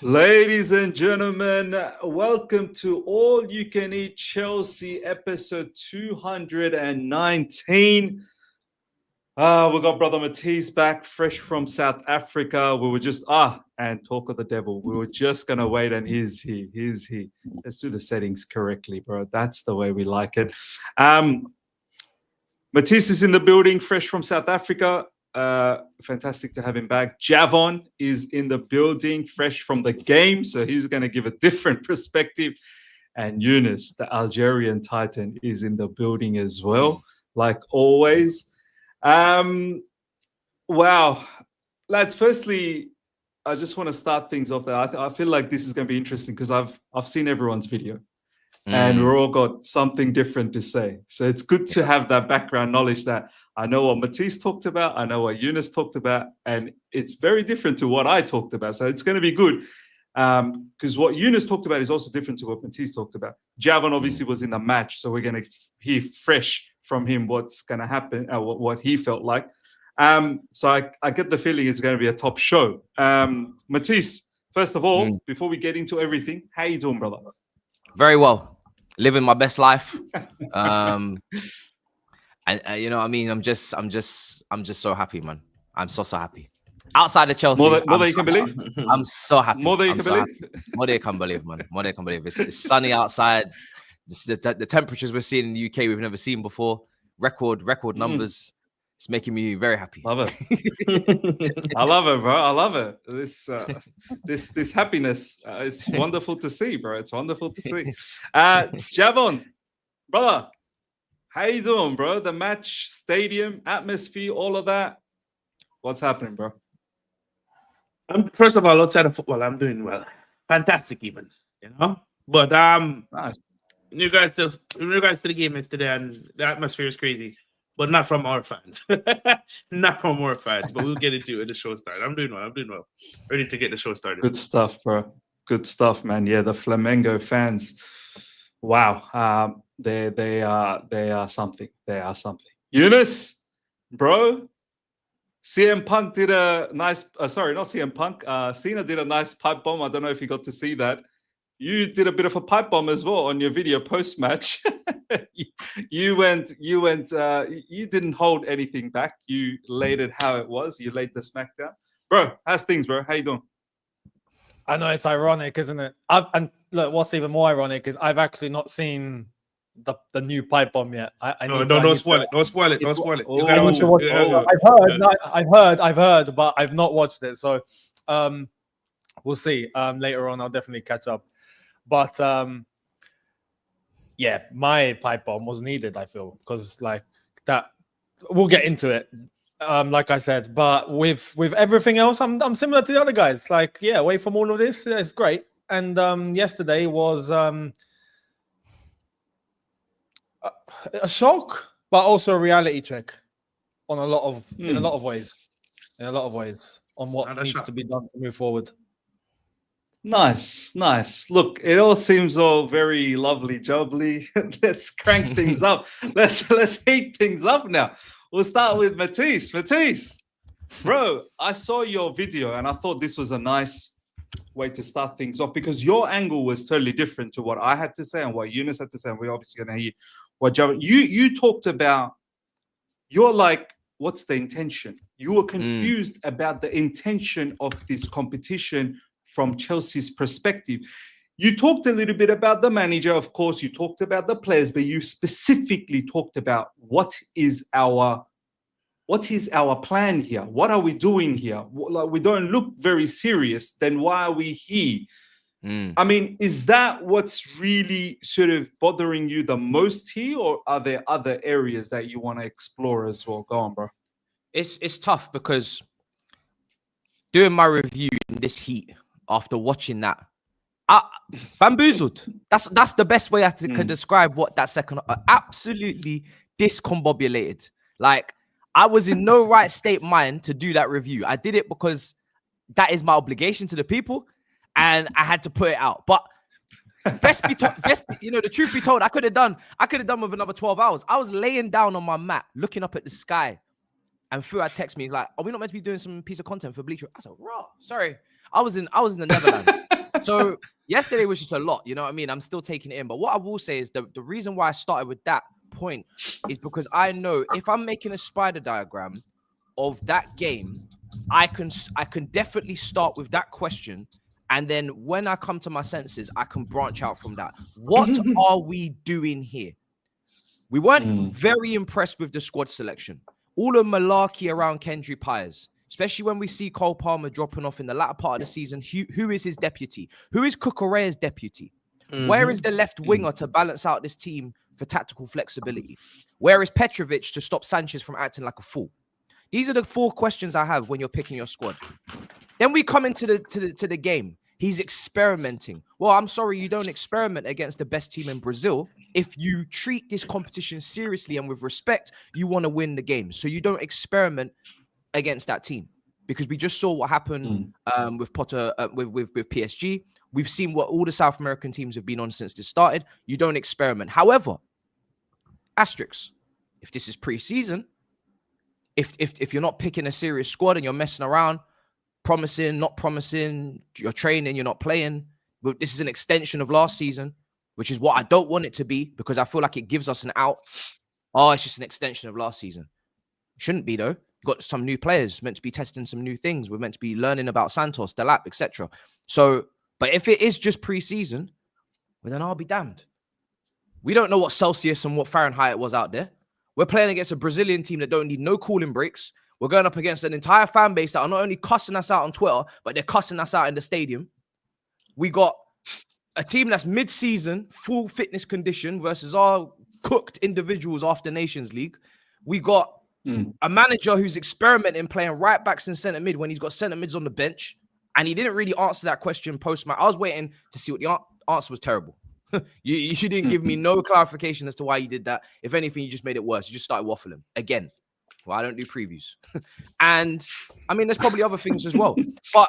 Ladies and gentlemen, welcome to All You Can Eat Chelsea episode 219. We got brother Matise back, fresh from South Africa. We were just, and talk of the devil. We were just going to wait, and here's he. Let's do the settings correctly, bro. That's the way we like it. Matise is in the building, fresh from South Africa. Fantastic to have him back. Javon is in the building, fresh from the game, so he's going to give a different perspective. And Ununice, the Algerian Titan, is in the building as well, like always. Wow, lads. Firstly, I just want to start things off there. I feel like this is going to be interesting because I've seen everyone's video. And we're all got something different to say. So it's good to have that background knowledge that I know what Matise talked about, I know what Ununice talked about, and it's very different to what I talked about. So it's going to be good because what Ununice talked about is also different to what Matise talked about. Javon obviously was in the match, so we're going to hear fresh from him what's going to happen, what he felt like. So I get the feeling it's going to be a top show. Matise, first of all, before we get into everything, how you doing, brother? Very well, living my best life. And you know what I mean? I'm just so happy, man. I'm so happy. Outside of Chelsea, more than you can believe. I'm so happy. More than you can believe. More than you can believe, man. More than you can believe. It's sunny outside. The temperatures we're seeing in the UK we've never seen before. Record numbers. It's making me very happy. Love it. I love it, bro. I love it. This happiness. It's wonderful to see, bro. It's wonderful to see. Javon, brother, how you doing, bro? The match, stadium, atmosphere, all of that. What's happening, bro? First of all, outside of football, I'm doing well. Fantastic, even. You know. But nice. in regards to the game yesterday, and the atmosphere is crazy. But not from our fans. Not from our fans. But we'll get into it when the show starts. I'm doing well. Ready to get the show started. Good stuff, bro. Good stuff, man. Yeah, the Flamengo fans. Wow. They are something. They are something. Ununice, bro. CM Punk did a nice. Sorry, not CM Punk. Cena did a nice pipe bomb. I don't know if you got to see that. You did a bit of a pipe bomb as well on your video post-match. you didn't hold anything back. You laid it how it was. You laid the smackdown. Bro, how's things, bro? How you doing? I know it's ironic, isn't it? And look, what's even more ironic is I've actually not seen the new pipe bomb yet. Don't spoil it. Don't spoil it. Don't spoil it. You gotta watch it. I've heard, but I've not watched it. So we'll see. Later on, I'll definitely catch up. But yeah, my pipe bomb was needed, I feel, because like that, we'll get into it. Like I said, but with everything else, I'm similar to the other guys. Like, yeah, away from all of this, it's great. And yesterday was a shock, but also a reality check on in a lot of ways on what needs to be done to move forward. Nice. Look, it all seems all very lovely jubbly. Let's crank things up. Let's heat things up now. We'll start with Matise. Matise, bro, I saw your video and I thought this was a nice way to start things off because your angle was totally different to what I had to say and what Ununice had to say. And we're obviously going to hear what Javon. You talked about. You're like, what's the intention? You were confused about the intention of this competition from Chelsea's perspective. You talked a little bit about the manager, of course, you talked about the players, but you specifically talked about what is our plan here? What are we doing here? Like, we don't look very serious, then why are we here? I mean, is that what's really sort of bothering you the most here, or are there other areas that you want to explore as well? Go on, bro. It's tough because doing my review in this heat, after watching that, bamboozled. That's the best way I can describe what that second. Absolutely discombobulated. Like, I was in no right state mind to do that review. I did it because that is my obligation to the people, and I had to put it out. But the truth be told, I could have done with another 12 hours. I was laying down on my mat, looking up at the sky, And Fuad texted me, he's like, are we not meant to be doing some piece of content for Bleacher? I said, raw, sorry. I was in the Netherlands. So yesterday was just a lot, you know what I mean? I'm still taking it in. But what I will say is the reason why I started with that point is because I know if I'm making a spider diagram of that game, I can definitely start with that question. And then when I come to my senses, I can branch out from that. What are we doing here? We weren't very impressed with the squad selection. All the malarkey around Kendry Pires, especially when we see Cole Palmer dropping off in the latter part of the season. Who is his deputy? Who is Cucurella's deputy? Where is the left winger to balance out this team for tactical flexibility? Where is Petrovic to stop Sanchez from acting like a fool? These are the 4 questions I have when you're picking your squad. Then we come into the game. He's experimenting. Well, I'm sorry, you don't experiment against the best team in Brazil. If you treat this competition seriously and with respect, you want to win the game. So you don't experiment against that team, because we just saw what happened with Potter with PSG. We've seen what all the South American teams have been on since this started. You don't experiment. However, asterisks, if this is pre-season, if you're not picking a serious squad and you're messing around, promising, not promising, you're training, you're not playing. But this is an extension of last season, which is what I don't want it to be, because I feel like it gives us an out. Oh, it's just an extension of last season. Shouldn't be, though. Got some new players, meant to be testing some new things. We're meant to be learning about Santos, Delap, etc. So, but if it is just pre-season, well, then I'll be damned. We don't know what Celsius and what Fahrenheit was out there. We're playing against a Brazilian team that don't need no cooling breaks. We're going up against an entire fan base that are not only cussing us out on Twitter, but they're cussing us out in the stadium. We got a team that's mid-season, full fitness condition versus our cooked individuals after Nations League. We got a manager who's experimenting playing right backs and centre mid when he's got centre mids on the bench. And he didn't really answer that question post-match. I was waiting to see what the answer was. Terrible. you didn't give me no clarification as to why you did that. If anything, you just made it worse. You just started waffling again. Well, I don't do previews. And I mean, there's probably other things as well. But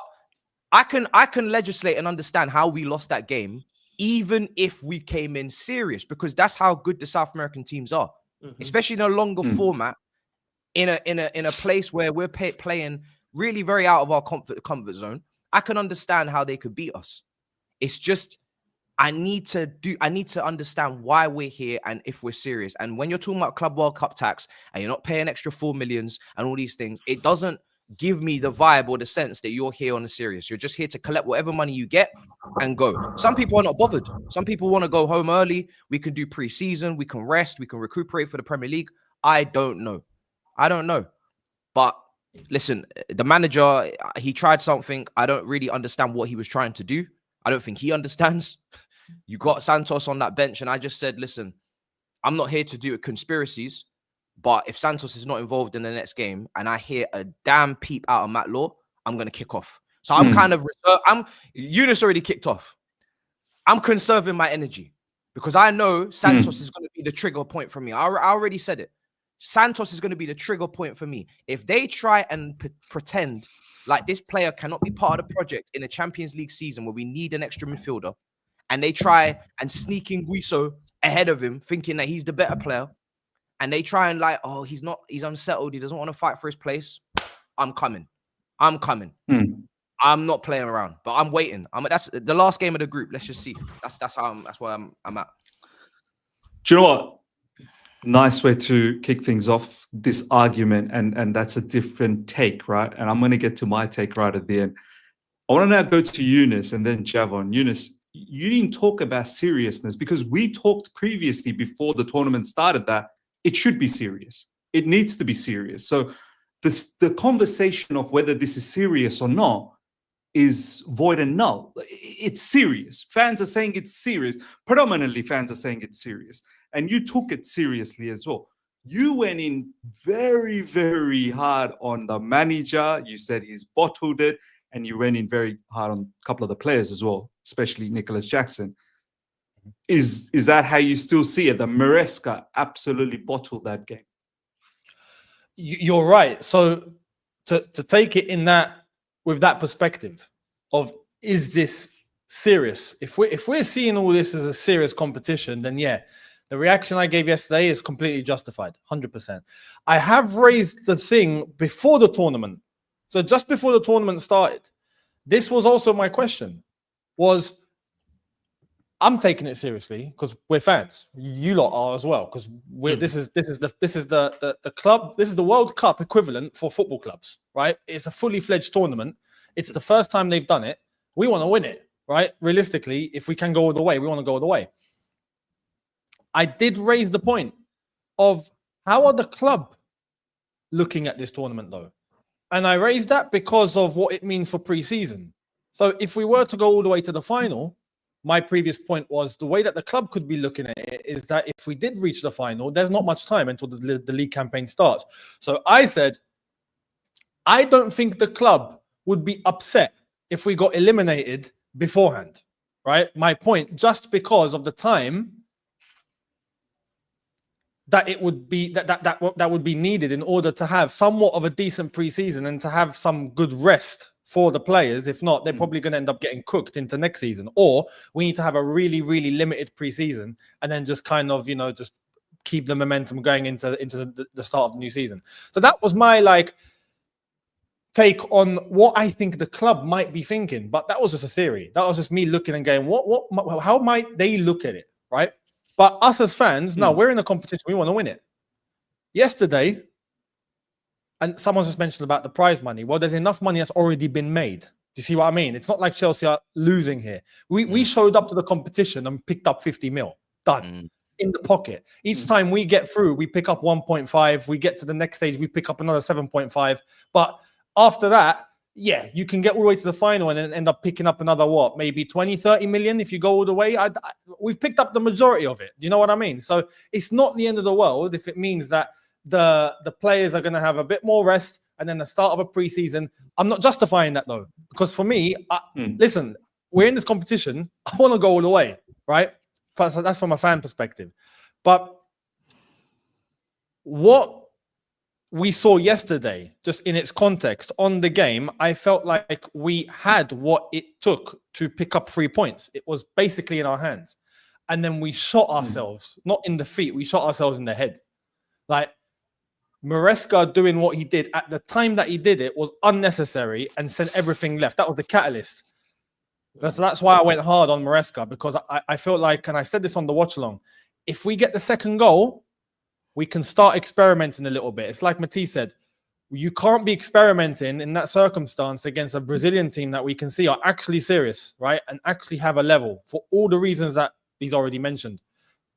I can legislate and understand how we lost that game, even if we came in serious, because that's how good the South American teams are, especially in a longer format, in a place where we're playing really very out of our comfort zone. I can understand how they could beat us. It's just I need to understand why we're here and if we're serious. And when you're talking about Club World Cup tax and you're not paying extra 4 million and all these things, it doesn't give me the vibe or the sense that you're here on the serious. You're just here to collect whatever money you get and go. Some people are not bothered. Some people want to go home early. We can do pre-season. We can rest. We can recuperate for the Premier League. I don't know. But listen, the manager, he tried something. I don't really understand what he was trying to do. I don't think he understands. You got Santos on that bench, and I just said, listen, I'm not here to do conspiracies, but if Santos is not involved in the next game and I hear a damn peep out of Matt Law, I'm going to kick off. So I'm kind of reserved. Ununice already kicked off. I'm conserving my energy because I know Santos is going to be the trigger point for me. I already said it. Santos is going to be the trigger point for me. If they try and pretend like this player cannot be part of the project in a Champions League season where we need an extra midfielder, and they try and sneak in Guiso ahead of him, thinking that he's the better player, and they try and like, oh, he's unsettled, he doesn't want to fight for his place, I'm coming. I'm not playing around, but I'm waiting. That's the last game of the group. Let's just see. That's where I'm at. Do you know what? Nice way to kick things off this argument, and that's a different take, right? And I'm going to get to my take right at the end. I want to now go to Ununice and then Javon. Ununice, you didn't talk about seriousness because we talked previously before the tournament started that it should be serious. It needs to be serious. So the conversation of whether this is serious or not is void and null. It's serious. Fans are saying it's serious. Predominantly, fans are saying it's serious. And you took it seriously as well. You went in very, very hard on the manager. You said he's bottled it. And you went in very hard on a couple of the players as well, especially Nicholas Jackson. Is that how you still see it? The Maresca absolutely bottled that game. You're right. So to take it with that perspective of, is this serious? If we're seeing all this as a serious competition, then yeah, The reaction I gave yesterday is completely justified, 100%. I have raised the thing before the tournament. So just before the tournament started, this was also my question, was I'm taking it seriously because we're fans. You lot are as well, because this is the club, this is the World Cup equivalent for football clubs, right? It's a fully fledged tournament. It's the first time they've done it. We want to win it, right? Realistically, if we can go all the way, we want to go all the way. I did raise the point of how are the club looking at this tournament though? And I raised that because of what it means for pre-season. So if we were to go all the way to the final, my previous point was the way that the club could be looking at it is that if we did reach the final, there's not much time until the league campaign starts. So I said, I don't think the club would be upset if we got eliminated beforehand, right? My point, just because of the time that it would be that would be needed in order to have somewhat of a decent preseason and to have some good rest for the players. If not, they're probably going to end up getting cooked into next season. Or we need to have a really, really limited preseason and then just kind of, just keep the momentum going into the start of the new season. So that was my take on what I think the club might be thinking. But that was just a theory. That was just me looking and going, how might they look at it, right? But us as fans, no, we're in a competition. We want to win it. Yesterday, and someone just mentioned about the prize money. Well, there's enough money that's already been made. Do you see what I mean? It's not like Chelsea are losing here. We showed up to the competition and picked up 50 mil. Done. In the pocket. Each time we get through, we pick up 1.5. We get to the next stage, we pick up another 7.5. But after that, yeah, you can get all the way to the final and then end up picking up another, maybe 20, 30 million if you go all the way. We've picked up the majority of it. Do you know what I mean? So it's not the end of the world if it means that the players are going to have a bit more rest and then the start of a preseason. I'm not justifying that though, because for me, listen, we're in this competition. I want to go all the way, right? So that's from a fan perspective. But what we saw yesterday, just in its context on the game, I felt like we had what it took to pick up 3 points. It was basically in our hands. And then we shot ourselves, not in the feet, we shot ourselves in the head. Like Maresca doing what he did at the time that he did it was unnecessary and sent everything left. That was the catalyst. That's why I went hard on Maresca, because I felt like, and I said this on the watch along, if we get the second goal, we can start experimenting a little bit. It's like Matise said, you can't be experimenting in that circumstance against a Brazilian team that we can see are actually serious, right? And actually have a level for all the reasons that he's already mentioned.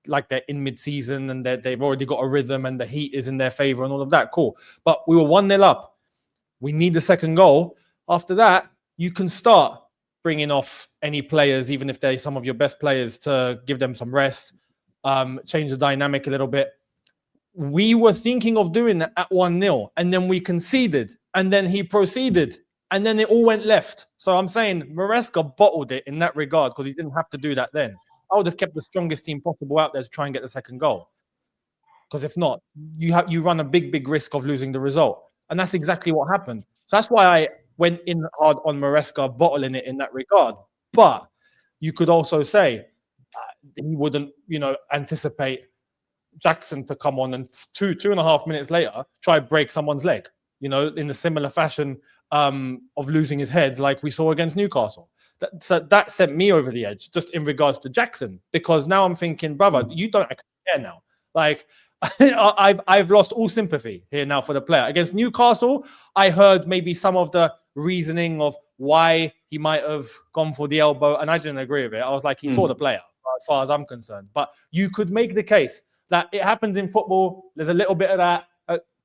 Like they're in mid-season and they've already got a rhythm and the heat is in their favor and all of that. Cool. But we were 1-0 up. We need the second goal. After that, you can start bringing off any players, even if they're some of your best players, to give them some rest, change the dynamic a little bit. We were thinking of doing that at 1-0, and then we conceded, and then he proceeded, and then it all went left. So I'm saying Maresca bottled it in that regard because he didn't have to do that then. I would have kept the strongest team possible out there to try and get the second goal. Because if not, you run a big risk of losing the result. And that's exactly what happened. So that's why I went in hard on Maresca bottling it in that regard. But you could also say he wouldn't, anticipate Jackson to come on and 2.5 minutes later try to break someone's leg, in the similar fashion of losing his head like we saw against Newcastle. So that sent me over the edge just in regards to Jackson, because now I'm thinking, brother, you don't actually care now. Like I've lost all sympathy here now for the player. Against Newcastle, I heard maybe some of the reasoning of why he might have gone for the elbow, and I didn't agree with it. I was like, he saw the player, as far as I'm concerned. But you could make the case that it happens in football. There's a little bit of that.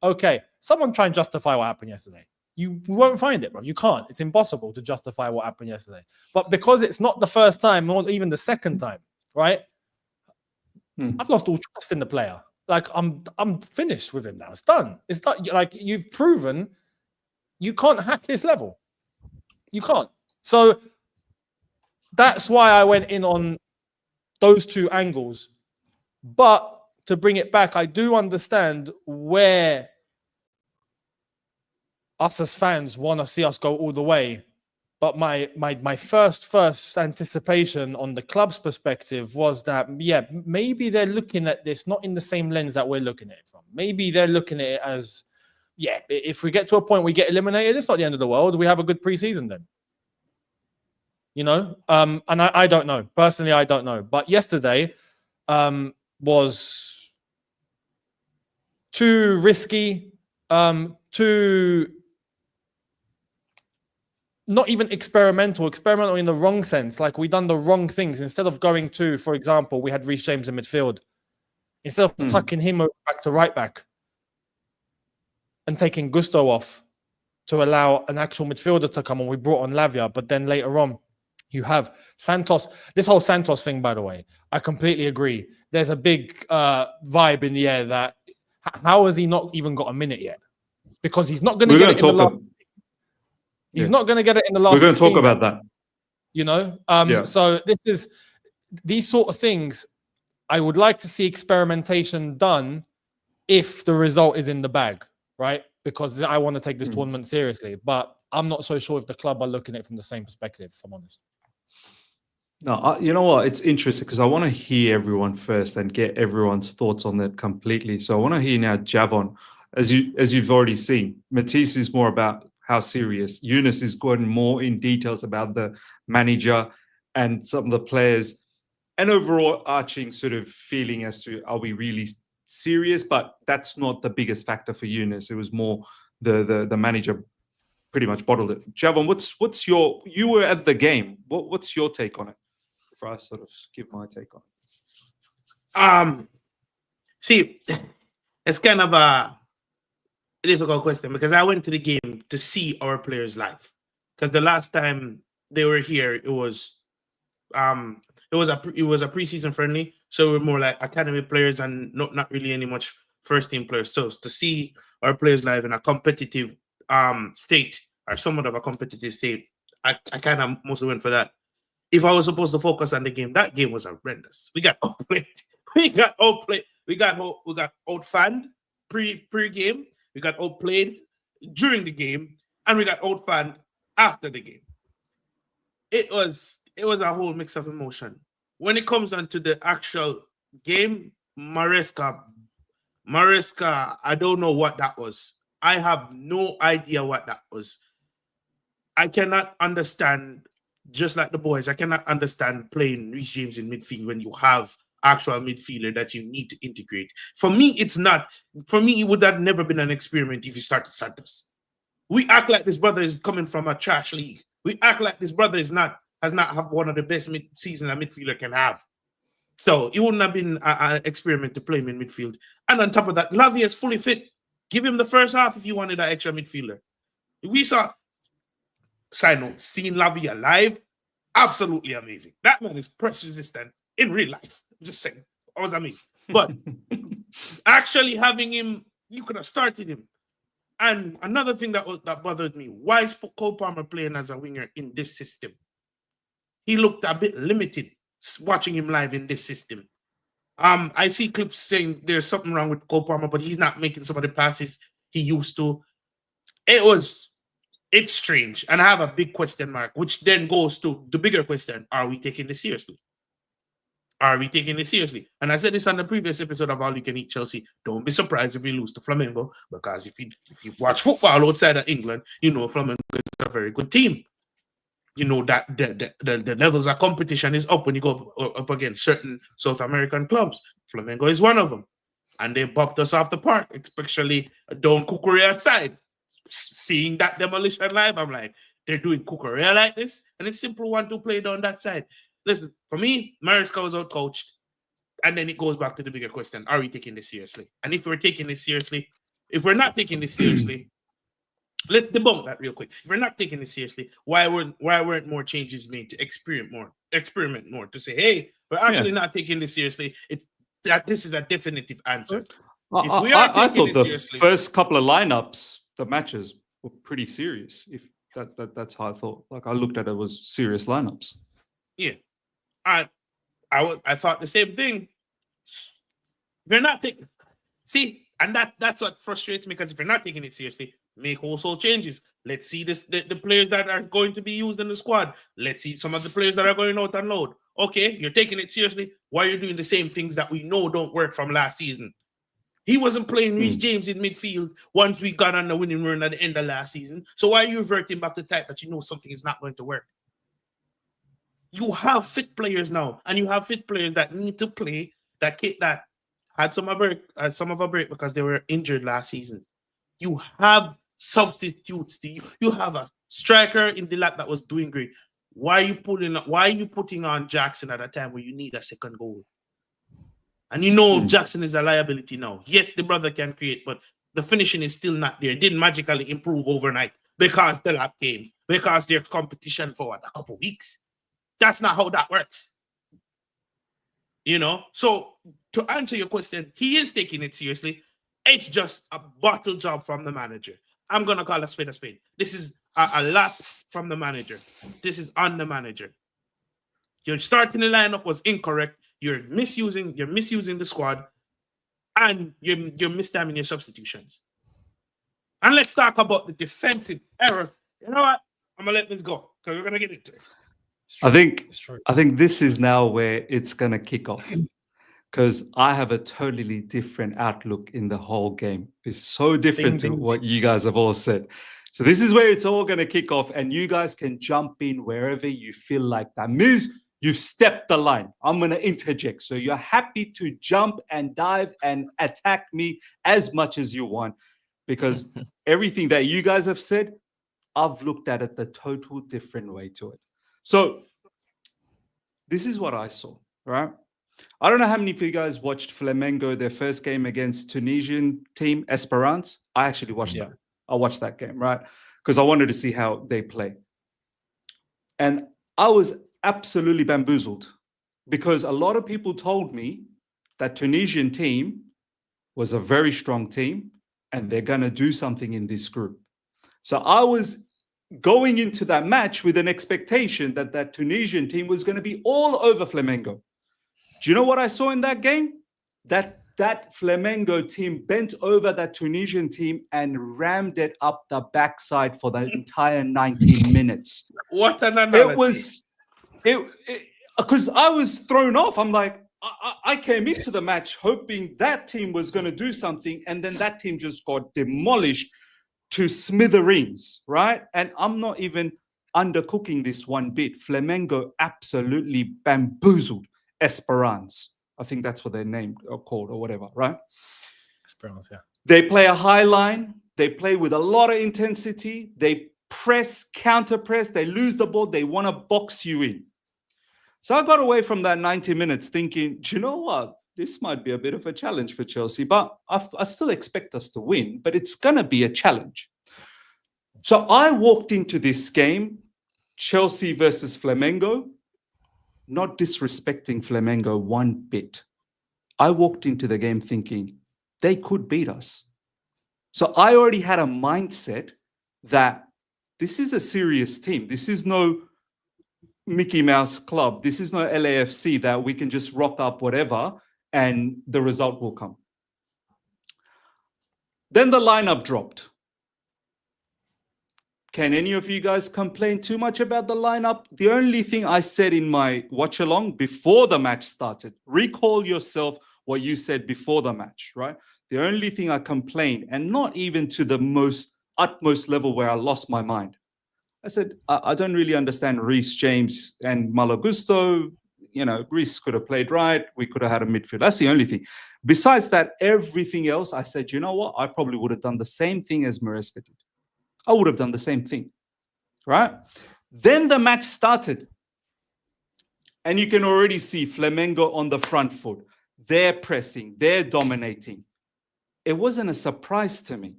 Okay, someone try and justify what happened yesterday. You won't find it, bro. You can't. It's impossible to justify what happened yesterday. But because it's not the first time, or even the second time, right? I've lost all trust in the player. Like I'm finished with him now. It's done. It's done. Like you've proven you can't hack this level. You can't. So that's why I went in on those two angles. But to bring it back, I do understand where us as fans want to see us go all the way But my first anticipation on the club's perspective was that, yeah, maybe they're looking at this not in the same lens that we're looking at it from. Maybe they're looking at it as, yeah, if we get to a point we get eliminated, it's not the end of the world. We have a good preseason then. You know? And I don't know. Personally, I don't know. But yesterday was too risky, too not even experimental in the wrong sense. Like, we done the wrong things. Instead of going to, for example, we had Reece James in midfield. Instead of tucking him back to right back and taking Gusto off to allow an actual midfielder to come on, we brought on Lavia. But then later on, you have Santos. This whole Santos thing, by the way, I completely agree. There's a big vibe in the air that how has he not even got a minute yet? Because he's not going to get it in the last. He's not going to get it in the last. We're going to talk about that. You know? So these sort of things, I would like to see experimentation done if the result is in the bag, right? Because I want to take this tournament seriously. But I'm not so sure if the club are looking at it from the same perspective, if I'm honest. No, you know what? It's interesting because I want to hear everyone first and get everyone's thoughts on that completely. So I want to hear now, Javon, as you've already seen, Matise is more about how serious. Ununice is going more in details about the manager and some of the players, and overall arching sort of feeling as to, are we really serious? But that's not the biggest factor for Ununice. It was more the manager pretty much bottled it. Javon, what's your, you were at the game. What's your take on it? For us, sort of give my take on it. See, it's kind of a difficult question because I went to the game to see our players live. Because the last time they were here, it was a preseason friendly, so we're more like academy players and not really any much first team players. So to see our players live in a competitive state, or somewhat of a competitive state, I kind of mostly went for that. If I was supposed to focus on the game, that game was horrendous. We got outplayed. We got outfanned pre-game. We got outplayed during the game, and we got outfanned after the game. It was a whole mix of emotion. When it comes on to the actual game, Maresca, I don't know what that was. I have no idea what that was. I cannot understand. Just like the boys, I cannot understand playing Reece James in midfield when you have actual midfielder that you need to integrate. For me, it's not. For me, it would have never been an experiment if you started Santos. We act like this brother is coming from a trash league. We act like this brother has not have one of the best mid-season a midfielder can have. So it wouldn't have been an experiment to play him in midfield. And on top of that, Lavia is fully fit. Give him the first half if you wanted that extra midfielder. We saw. Side note, seeing Lavia live, absolutely amazing. That man is press resistant in real life. Just saying. I was amazing. But actually having him, you could have started him. And another thing that bothered me, why is Cole Palmer playing as a winger in this system? He looked a bit limited watching him live in this system. I see clips saying there's something wrong with Cole Palmer, but he's not making some of the passes he used to. It's strange. And I have a big question mark, which then goes to the bigger question. Are we taking this seriously? Are we taking this seriously? And I said this on the previous episode of All You Can Eat Chelsea. Don't be surprised if we lose to Flamengo, because if you watch football outside of England, you know Flamengo is a very good team. You know that the levels of competition is up when you go up against certain South American clubs. Flamengo is one of them. And they bopped us off the park, especially Don Cucurella side. Seeing that demolition live, I'm like, they're doing Cucurella like this, and it's simple 1-2 play down that side. Listen, for me, Maresca was out-coached, and then it goes back to the bigger question: are we taking this seriously? And if we're taking this seriously, if we're not taking this seriously, let's debunk that real quick. If we're not taking this seriously, why weren't more changes made to experiment more to say, hey, we're actually not taking this seriously? It's that this is a definitive answer. If we are taking it seriously, first couple of lineups, the matches were pretty serious. If that's how I thought. Like, I looked at it was serious lineups. Yeah, I thought the same thing. We're not taking. See, and that's what frustrates me, because if you're not taking it seriously, make wholesale changes. Let's see the players that are going to be used in the squad. Let's see some of the players that are going out on load. Okay, you're taking it seriously. Why are you doing the same things that we know don't work from last season? He wasn't playing Reece James in midfield once we got on the winning run at the end of last season. So why are you reverting back to the type that you know something is not going to work? You have fit players now, and you have fit players that need to play, that had some of a break because they were injured last season. You have substitutes. You have a striker in the lap that was doing great. Why are you putting on Jackson at a time where you need a second goal? And you know Jackson is a liability now. Yes, the brother can create, but the finishing is still not there. It didn't magically improve overnight because the lap came, because there's competition for a couple weeks. That's not how that works. You know? So to answer your question, he is taking it seriously. It's just a bottle job from the manager. I'm going to call a spade a spade. This is a lapse from the manager. This is on the manager. Your starting the lineup was incorrect. You're misusing the squad, and you're mistiming your substitutions. And let's talk about the defensive errors. You know what? I'm gonna let this go because we're gonna get into it. I think this is now where it's gonna kick off, because I have a totally different outlook in the whole game. It's so different to what you guys have all said. So this is where it's all gonna kick off, and you guys can jump in wherever you feel like that. Miz, you've stepped the line. I'm going to interject. So you're happy to jump and dive and attack me as much as you want, because everything that you guys have said, I've looked at it the total different way to it. So this is what I saw, right? I don't know how many of you guys watched Flamengo, their first game against Tunisian team, Esperance. I actually watched that. I watched that game, right? Because I wanted to see how they play. And I was absolutely bamboozled, because a lot of people told me that Tunisian team was a very strong team and they're going to do something in this group. So I was going into that match with an expectation that that Tunisian team was going to be all over Flamengo. Do you know what I saw in that game? That Flamengo team bent over that Tunisian team and rammed it up the backside for the entire 90 minutes. What an analogy. It was... because I was thrown off. I'm like, I came into the match hoping that team was going to do something, and then that team just got demolished to smithereens, right? And I'm not even undercooking this one bit. Flamengo absolutely bamboozled Esperance. I think that's what they're named or called or whatever, right? Esperance, yeah. They play a high line. They play with a lot of intensity. They press, counter press. They lose the ball. They want to box you in. So I got away from that 90 minutes thinking, do you know what? This might be a bit of a challenge for Chelsea, but I still expect us to win, but it's going to be a challenge. So I walked into this game, Chelsea versus Flamengo, not disrespecting Flamengo one bit. I walked into the game thinking they could beat us. So I already had a mindset that this is a serious team. This is no Mickey Mouse club. This is no LAFC that we can just rock up whatever and the result will come. Then the lineup dropped. Can any of you guys complain too much about the lineup? The only thing I said in my watch along before the match started, recall yourself what you said before the match, right? The only thing I complained, and not even to the utmost level where I lost my mind. I said, I don't really understand Reece James and Malo Gusto. You know, Reece could have played right. We could have had a midfield. That's the only thing. Besides that, everything else, I said, you know what? I probably would have done the same thing as Maresca did. I would have done the same thing, right? Then the match started. And you can already see Flamengo on the front foot. They're pressing. They're dominating. It wasn't a surprise to me,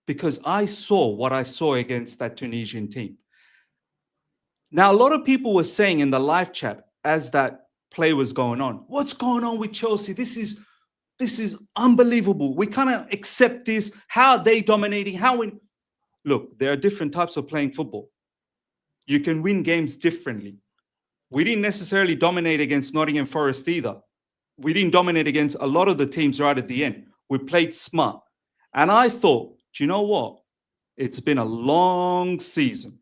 because I saw what I saw against that Tunisian team. Now, a lot of people were saying in the live chat as that play was going on, what's going on with Chelsea? This is unbelievable. We cannot accept this. How are they dominating? Look, there are different types of playing football. You can win games differently. We didn't necessarily dominate against Nottingham Forest either. We didn't dominate against a lot of the teams right at the end. We played smart. And I thought, do you know what? It's been a long season.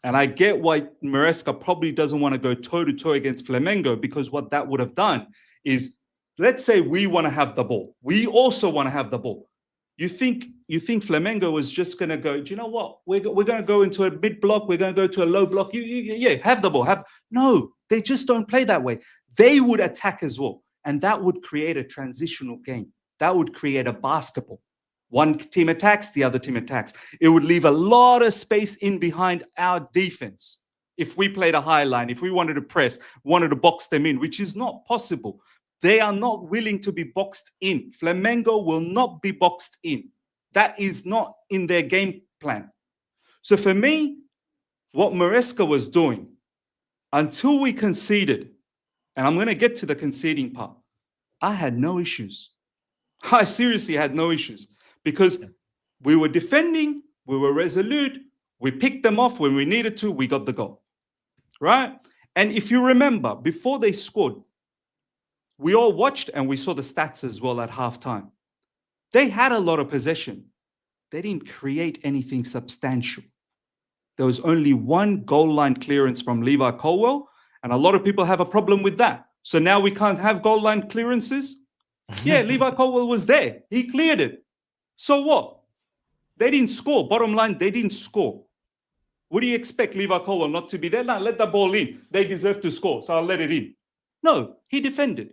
And I get why Maresca probably doesn't want to go toe-to-toe against Flamengo, because what that would have done is, let's say we want to have the ball. We also want to have the ball. You think Flamengo was just going to go, do you know what? We're going to go into a mid-block. We're going to go to a low block. Yeah, have the ball. No, they just don't play that way. They would attack as well. And that would create a transitional game. That would create a basketball. One team attacks, the other team attacks. It would leave a lot of space in behind our defense. If we played a high line, if we wanted to press, wanted to box them in, which is not possible. They are not willing to be boxed in. Flamengo will not be boxed in. That is not in their game plan. So for me, what Maresca was doing, until we conceded, and I'm going to get to the conceding part, I had no issues. I seriously had no issues. Because we were defending, we were resolute, we picked them off when we needed to, we got the goal, right? And if you remember, before they scored, we all watched and we saw the stats as well at halftime. They had a lot of possession. They didn't create anything substantial. There was only one goal line clearance from Levi Colwell, and a lot of people have a problem with that. So now we can't have goal line clearances? Yeah, Levi Colwell was there. He cleared it. So what? They didn't score. Bottom line, they didn't score. What do you expect Levi Colwell not to be there? No, let the ball in. They deserve to score, so I'll let it in. No, he defended.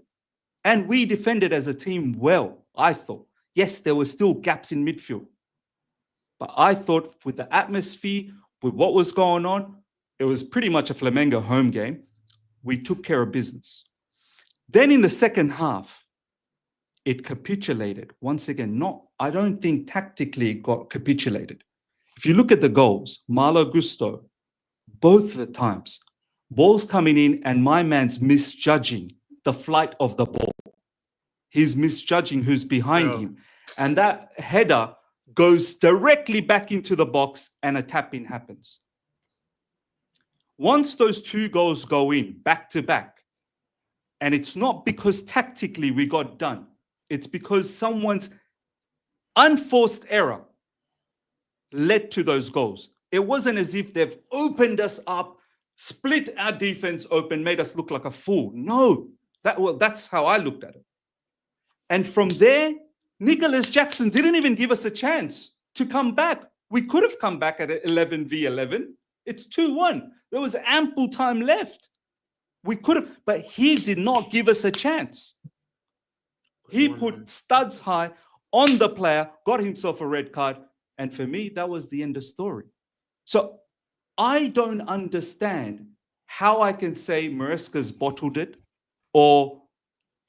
And we defended as a team well, I thought. Yes, there were still gaps in midfield. But I thought with the atmosphere, with what was going on, it was pretty much a Flamengo home game. We took care of business. Then in the second half, it capitulated. Once again, I don't think tactically it got capitulated. If you look at the goals, Malo Gusto, both the times, balls coming in and my man's misjudging the flight of the ball. He's misjudging who's behind him. And that header goes directly back into the box and a tap-in happens. Once those two goals go in, back to back, and it's not because tactically we got done, it's because someone's unforced error led to those goals. It wasn't as if they've opened us up, split our defense open, made us look like a fool. No, that's how I looked at it. And from there, Nicholas Jackson didn't even give us a chance to come back. We could have come back at 11v11. It's 2-1. There was ample time left. We could have, but he did not give us a chance. He put studs high on the player, got himself a red card, and for me, that was the end of story. So I don't understand how I can say Maresca's bottled it or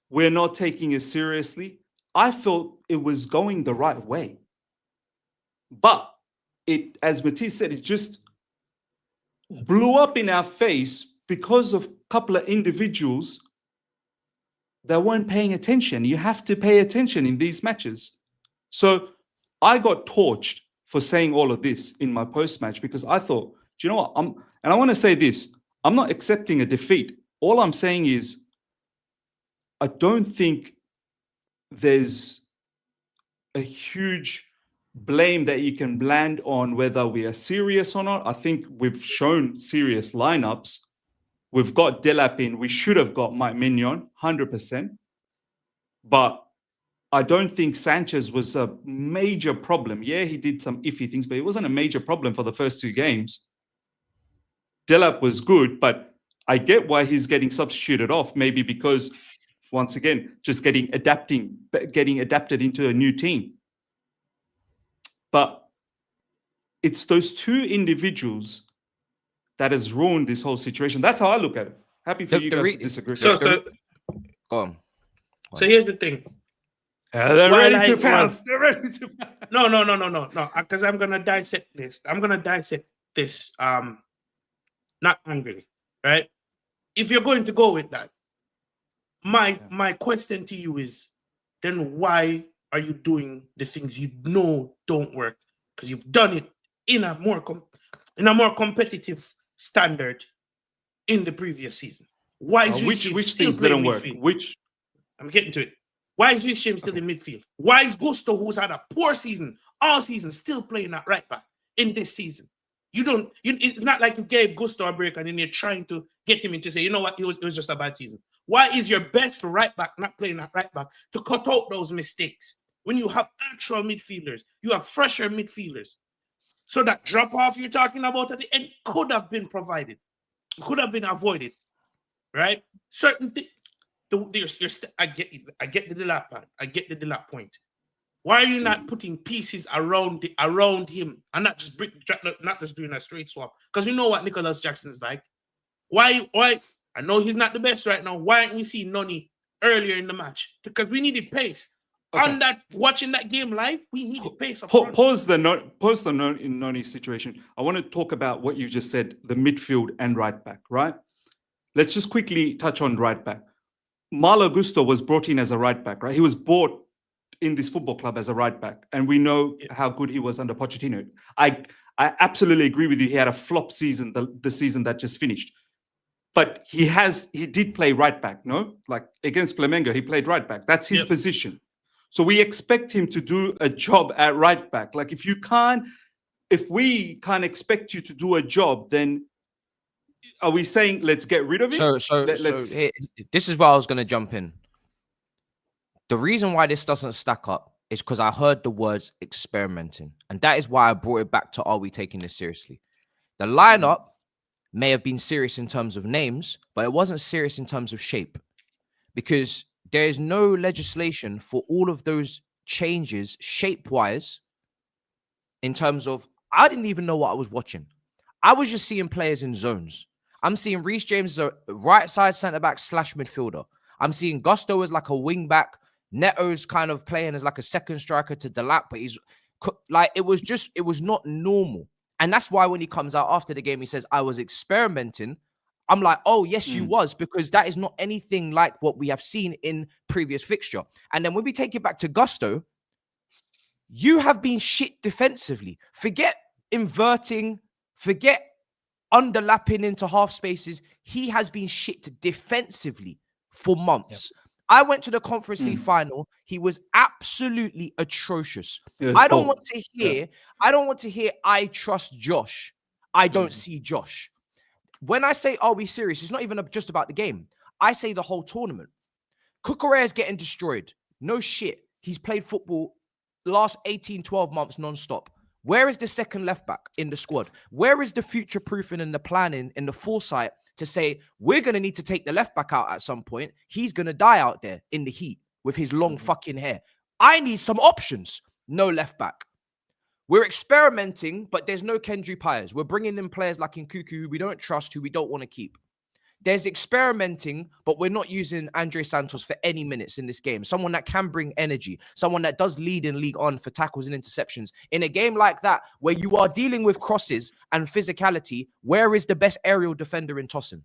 we're not taking it seriously. I felt it was going the right way. But it, as Matisse said, it just blew up in our face because of a couple of individuals that weren't paying attention. You have to pay attention in these matches. So I got torched for saying all of this in my post-match because I thought, do you know what? And I want to say this, I'm not accepting a defeat. All I'm saying is, I don't think there's a huge blame that you can land on whether we are serious or not. I think we've shown serious lineups. We've got Delap in. We should have got Mike Mignon, 100%. But I don't think Sanchez was a major problem. Yeah, he did some iffy things, but it wasn't a major problem for the first two games. Delap was good, but I get why he's getting substituted off, maybe because, once again, just getting adapted into a new team. But it's those two individuals that has ruined this whole situation. That's how I look at it. Happy for you guys to disagree. So here's the thing. They're ready to pounce. They're ready to pounce. No. Because I'm gonna dissect this. Not angrily, right? If you're going to go with that, my question to you is, then why are you doing the things you know don't work? Because you've done it in a more competitive standard in the previous season. Why is which things didn't work? Midfield? I'm getting to it. Why is Wisham still in midfield? Why is Gusto, who's had a poor season, all season still playing at right back in this season. It's not like you gave Gusto a break and then you're trying to get him in to say, you know what, it was just a bad season. Why is your best right back not playing at right back to cut out those mistakes? When you have actual midfielders, you have fresher midfielders. So that drop off you're talking about at the end could have been provided, could have been avoided, right? Certain things. I get the Delap part. I get the Delap point. Why are you not putting pieces around him and not just doing a straight swap? Because we know what Nicholas Jackson is like. Why? I know he's not the best right now. Why aren't we seeing Noni earlier in the match? Because we needed pace. Okay. Watching that game live, we needed pace. Pause the Noni situation. I want to talk about what you just said, the midfield and right back, right? Let's just quickly touch on right back. Malo Gusto was brought in as a right back, right? He was bought in this football club as a right back, and we know how good he was under Pochettino. I absolutely agree with you. He had a flop season, the season that just finished. But he did play right back, no? Like against Flamengo, he played right back. That's his position. So we expect him to do a job at right back. Like if we can't expect you to do a job, then are we saying let's get rid of it? So this is where I was going to jump in. The reason why this doesn't stack up is because I heard the words experimenting. And that is why I brought it back to, are we taking this seriously? The lineup may have been serious in terms of names, but it wasn't serious in terms of shape. Because there is no legislation for all of those changes shape-wise in terms of, I didn't even know what I was watching. I was just seeing players in zones. I'm seeing Reece James as a right side centre-back / midfielder. I'm seeing Gusto as like a wing-back. Neto's kind of playing as like a second striker to Delap, but he's like, it was not normal. And that's why when he comes out after the game, he says, I was experimenting. I'm like, oh, yes, you was, because that is not anything like what we have seen in previous fixture. And then when we take it back to Gusto, you have been shit defensively. Forget inverting, forget underlapping into half spaces. He has been shit defensively for months. Yep. I went to the Conference League final. He was absolutely atrocious. I don't want to hear, I trust Josh. I don't see Josh. When I say, are we serious? It's not even just about the game. I say the whole tournament. Cucurella is getting destroyed. No shit. He's played football the last 18, 12 months non-stop. Where is the second left back in the squad? Where is the future proofing and the planning and the foresight to say, we're going to need to take the left back out at some point. He's going to die out there in the heat with his long fucking hair. I need some options. No left back. We're experimenting, but there's no Kendry Pires. We're bringing in players like Nkuku who we don't trust, who we don't want to keep. There's experimenting, but we're not using Andre Santos for any minutes in this game. Someone that can bring energy. Someone that does lead in League On for tackles and interceptions. In a game like that, where you are dealing with crosses and physicality, where is the best aerial defender in Tosin?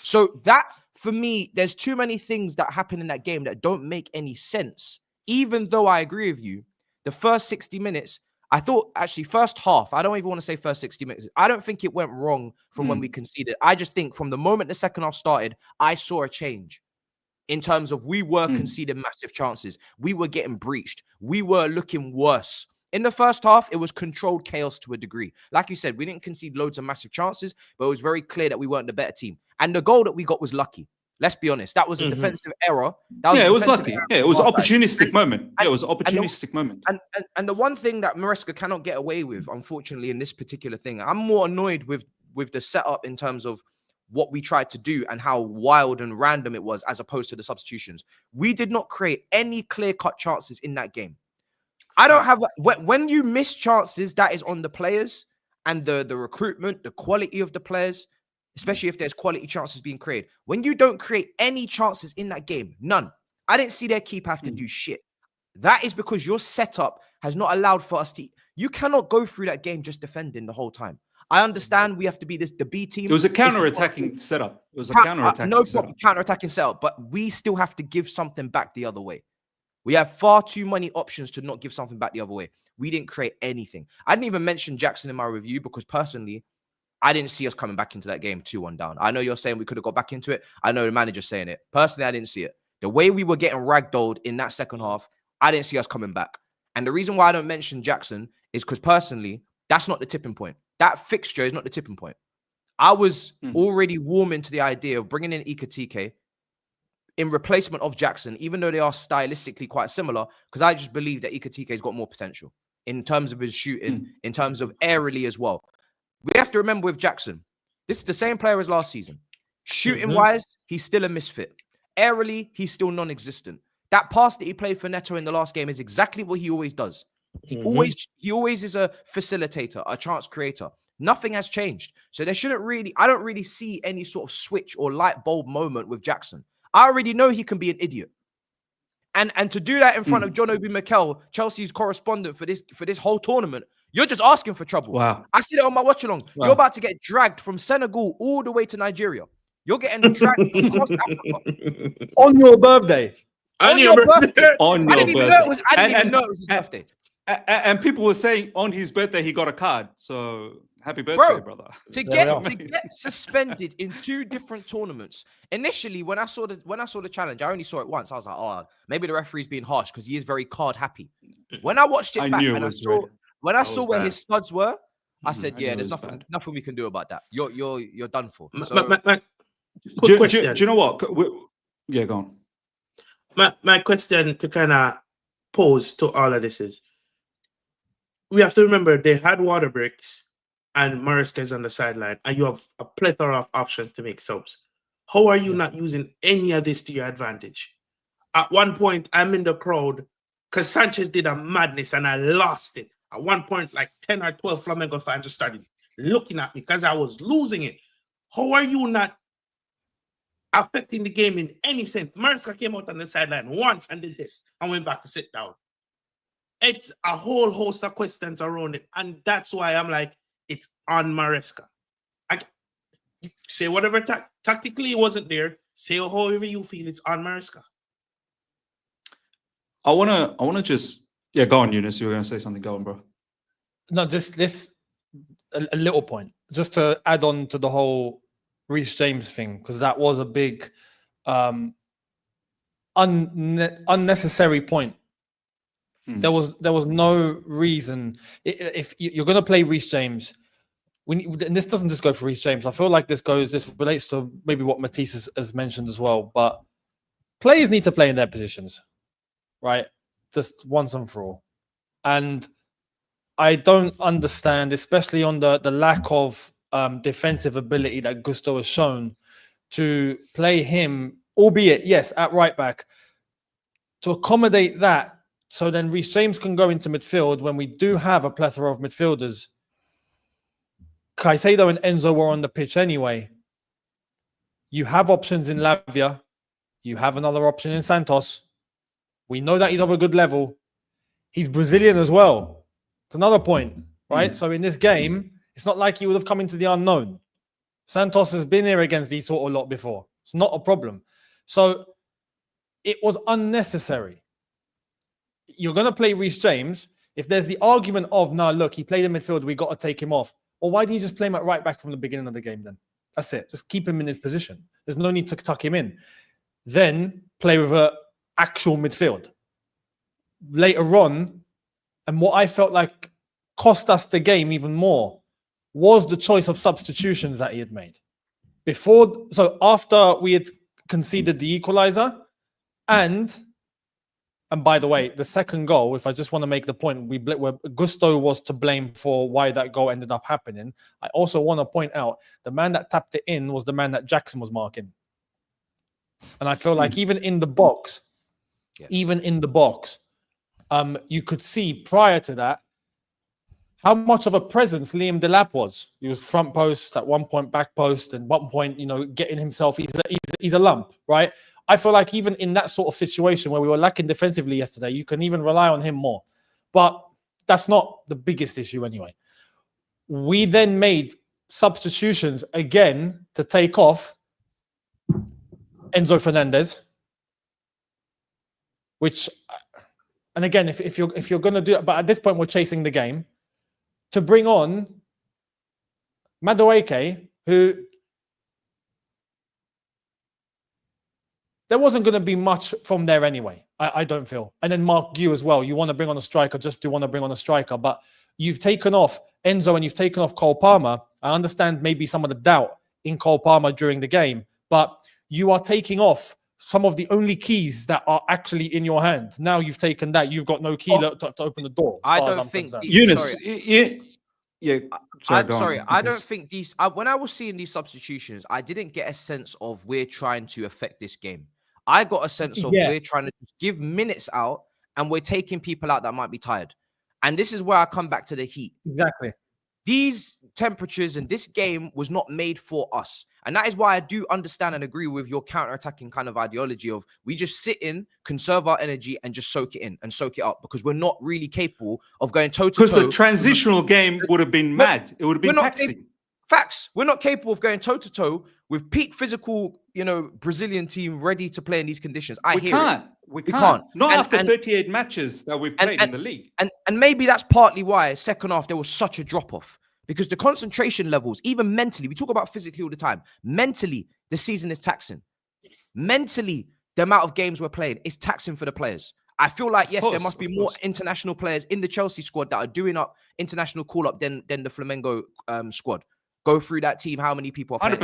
So that, for me, there's too many things that happen in that game that don't make any sense. Even though I agree with you, the first 60 minutes, I thought, actually, first half, I don't even want to say first 60 minutes. I don't think it went wrong from when we conceded. I just think from the moment the second half started, I saw a change in terms of we were conceding massive chances. We were getting breached. We were looking worse. In the first half, it was controlled chaos to a degree. Like you said, we didn't concede loads of massive chances, but it was very clear that we weren't the better team. And the goal that we got was lucky. Let's be honest. That was a defensive error. It was lucky. Yeah, it was an opportunistic moment. Yeah, it was an opportunistic moment. And the one thing that Maresca cannot get away with, unfortunately, in this particular thing, I'm more annoyed with the setup in terms of what we tried to do and how wild and random it was as opposed to the substitutions. We did not create any clear-cut chances in that game. I don't have... When you miss chances, that is on the players and the recruitment, the quality of the players, especially if there's quality chances being created. When you don't create any chances in that game, none. I didn't see their keeper have to do shit. That is because your setup has not allowed for us to... You cannot go through that game just defending the whole time. I understand we have to be the B team. It was a counter-attacking setup. It was a counter-attacking setup. No counter-attacking setup, but we still have to give something back the other way. We have far too many options to not give something back the other way. We didn't create anything. I didn't even mention Jackson in my review because personally, I didn't see us coming back into that game 2-1 down. I know you're saying we could have got back into it. I know the manager's saying it. Personally, I didn't see it. The way we were getting ragdolled in that second half, I didn't see us coming back. And the reason why I don't mention Jackson is because personally, that's not the tipping point. That fixture is not the tipping point. I was already warming to the idea of bringing in Ikatike in replacement of Jackson, even though they are stylistically quite similar, because I just believe that Ikatike's got more potential in terms of his shooting, in terms of aerially as well. We have to remember with Jackson, this is the same player as last season. Shooting-wise, he's still a misfit. Aerially, he's still non-existent. That pass that he played for Neto in the last game is exactly what he always does. He always is a facilitator, a chance creator. Nothing has changed. So there shouldn't really, I don't really see any sort of switch or light bulb moment with Jackson. I already know he can be an idiot. And to do that in front of John Obi Mikel, Chelsea's correspondent for this whole tournament, you're just asking for trouble. Wow. I see it on my watch along. Wow. You're about to get dragged from Senegal all the way to Nigeria. You're getting dragged across Africa. On your birthday. On your birthday. On your birthday. I didn't even know it was his birthday. And people were saying on his birthday he got a card. So happy birthday, brother. To get suspended in 2 different tournaments. Initially, when I saw the challenge, I only saw it once. I was like, oh, maybe the referee's being harsh because he is very card happy. When I watched it back and I saw where his studs were, I said, yeah, there's nothing we can do about that. You're done for. So, quick question. Do you know what? Yeah, go on. My question to kind of pose to all of this is, we have to remember they had water bricks and Maresca is on the sideline, and you have a plethora of options to make subs. How are you not using any of this to your advantage? At one point, I'm in the crowd because Sanchez did a madness and I lost it. At one point, like 10 or 12 Flamengo fans just started looking at me because I was losing it. How are you not affecting the game in any sense? Maresca came out on the sideline once and did this and went back to sit down. It's a whole host of questions around it. And that's why I'm like, it's on Maresca. Say whatever tactically wasn't there. Say however you feel, it's on Maresca. I wanna just go on, Eunice. You were gonna say something. Go on, bro. No, just this a little point. Just to add on to the whole Reece James thing, because that was a big unnecessary point. There was no reason. If you're going to play Reece James, and this doesn't just go for Reece James. I feel like this relates to maybe what Matise has mentioned as well. But players need to play in their positions, right? Just once and for all. And I don't understand, especially on the lack of defensive ability that Gusto has shown, to play him, albeit, yes, at right back, to accommodate that. So then Reece James can go into midfield when we do have a plethora of midfielders. Caicedo and Enzo were on the pitch anyway. You have options in Lavia. You have another option in Santos. We know that he's of a good level. He's Brazilian as well. It's another point, right? So in this game, it's not like he would have come into the unknown. Santos has been here against these sort of lot before. It's not a problem. So it was unnecessary. You're going to play Reece James. If there's the argument of, no, look, he played in midfield, we got to take him off. Well, why didn't you just play him at right back from the beginning of the game then? That's it. Just keep him in his position. There's no need to tuck him in. Then play with an actual midfield. Later on, and what I felt like cost us the game even more was the choice of substitutions that he had made. After we had conceded the equalizer, and by the way, the second goal, if I just want to make the point, where Gusto was to blame for why that goal ended up happening. I also want to point out the man that tapped it in was the man that Jackson was marking. And I feel like even in the box, you could see prior to that how much of a presence Liam Delap was. He was front post, at one point back post, and one point, getting himself, he's a lump, right? I feel like even in that sort of situation where we were lacking defensively yesterday, you can even rely on him more. But that's not the biggest issue anyway. We then made substitutions again to take off Enzo Fernandez, which, and again, if you're going to do it, but at this point we're chasing the game, to bring on Madueke, who there wasn't going to be much from there anyway. I don't feel. And then Mark Gu as well. You want to bring on a striker, just do want to bring on a striker. But you've taken off Enzo and you've taken off Cole Palmer. I understand maybe some of the doubt in Cole Palmer during the game, but you are taking off some of the only keys that are actually in your hand. Now you've taken that. You've got no key to open the door. I don't think Eunice. I don't think these. When I was seeing these substitutions, I didn't get a sense of we're trying to affect this game. I got a sense of we're trying to give minutes out and we're taking people out that might be tired. And this is where I come back to the heat. Exactly. These temperatures and this game was not made for us. And that is why I do understand and agree with your counter-attacking kind of ideology of we just sit in, conserve our energy and just soak it in and soak it up because we're not really capable of going toe-to-toe. Because the transitional game would have been mad. It would have been taxing. Facts. We're not capable of going toe-to-toe with peak physical, Brazilian team ready to play in these conditions. We can't. Not after 38 matches that we've played in the league. And maybe that's partly why second half there was such a drop-off. Because the concentration levels, even mentally, we talk about physically all the time. Mentally, the season is taxing. Mentally, the amount of games we're playing is taxing for the players. I feel like, yes, there must be more international players in the Chelsea squad that are doing up international call-up than the Flamengo squad. Go through that team, how many people are playing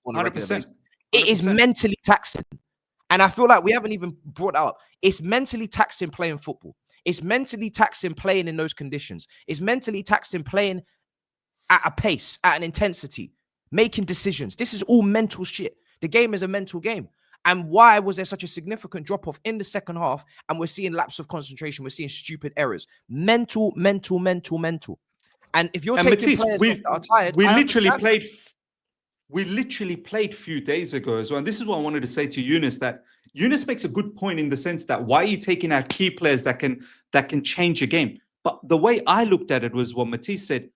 100%. It is mentally taxing. And I feel like we haven't even brought that up. It's mentally taxing playing football. It's mentally taxing playing in those conditions. It's mentally taxing playing at a pace, at an intensity, making decisions. This is all mental shit. The game is a mental game. And why was there such a significant drop-off in the second half? And we're seeing lapse of concentration. We're seeing stupid errors. Mental. And if you're taking Matise, players that are tired, we literally played a few days ago as well. And this is what I wanted to say to Ununice, that Ununice makes a good point in the sense that why are you taking out key players that can change a game? But the way I looked at it was what Matisse said.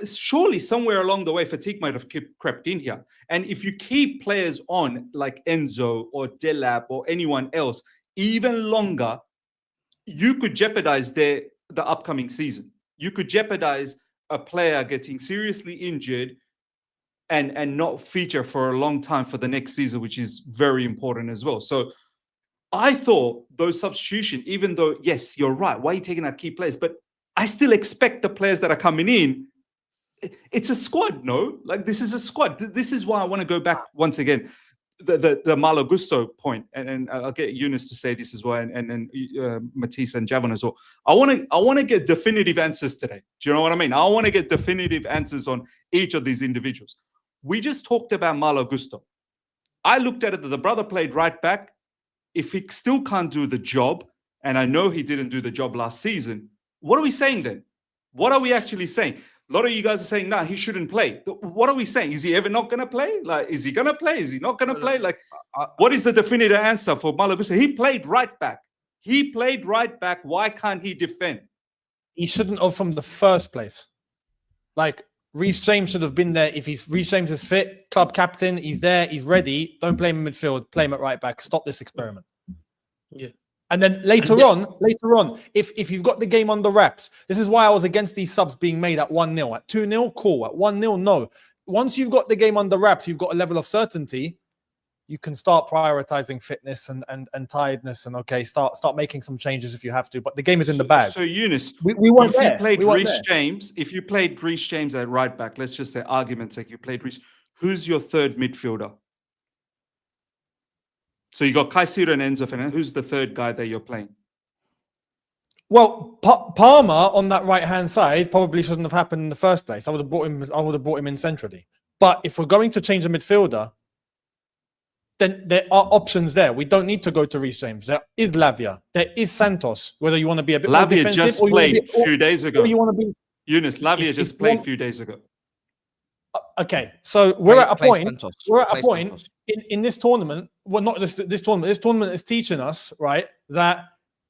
Surely somewhere along the way, fatigue might have crept in here. And if you keep players on like Enzo or Delap or anyone else even longer, you could jeopardize the upcoming season. You could jeopardize a player getting seriously injured and not feature for a long time for the next season, which is very important as well. So I thought those substitutions, even though, yes, you're right, why are you taking out key players? But I still expect the players that are coming in. It's a squad, no? Like, this is a squad. This is why I want to go back once again, the Malo Gusto point, and I'll get Eunice to say this as well, and Matisse and Javon as well. I want to get definitive answers today. Do you know what I mean? I want to get definitive answers on each of these individuals. We just talked about Malo Gusto. I looked at it that the brother played right back. If he still can't do the job, and I know he didn't do the job last season, what are we saying then? What are we actually saying? A lot of you guys are saying, nah, he shouldn't play. What are we saying? Is he ever not going to play? Like, is he going to play? Is he not going to play? Like, what is the definitive answer for Malo Gusto? He played right back. Why can't he defend? He shouldn't have from the first place. Like, Reece James should have been there. If Reece James is fit, club captain, he's there, he's ready. Don't play him in midfield, play him at right back. Stop this experiment. Yeah. And then later on, if you've got the game under wraps, this is why I was against these subs being made at 1-0. At 2-0, cool. At 1-0, no. Once you've got the game under wraps, you've got a level of certainty, you can start prioritizing fitness and tiredness and start making some changes if you have to. But the game is in the bag. So Eunice, we weren't there. If you played Reece James at right back, let's just say argument's sake, you played Reece. Who's your third midfielder? So you got Caicedo and Enzo Fernandez. Who's the third guy that you're playing? Well, Palmer on that right-hand side probably shouldn't have happened in the first place. I would have brought him in centrally. But if we're going to change a midfielder, then there are options there. We don't need to go to Reece James. There is Lavia. There is Santos. Whether you want to be a bit more defensive, just played a few days ago. Or you want to be Eunice, Lavia just played a few days ago. Okay, so we're at a point. We're at a point in this tournament. Well, not just this tournament. This tournament is teaching us, right, that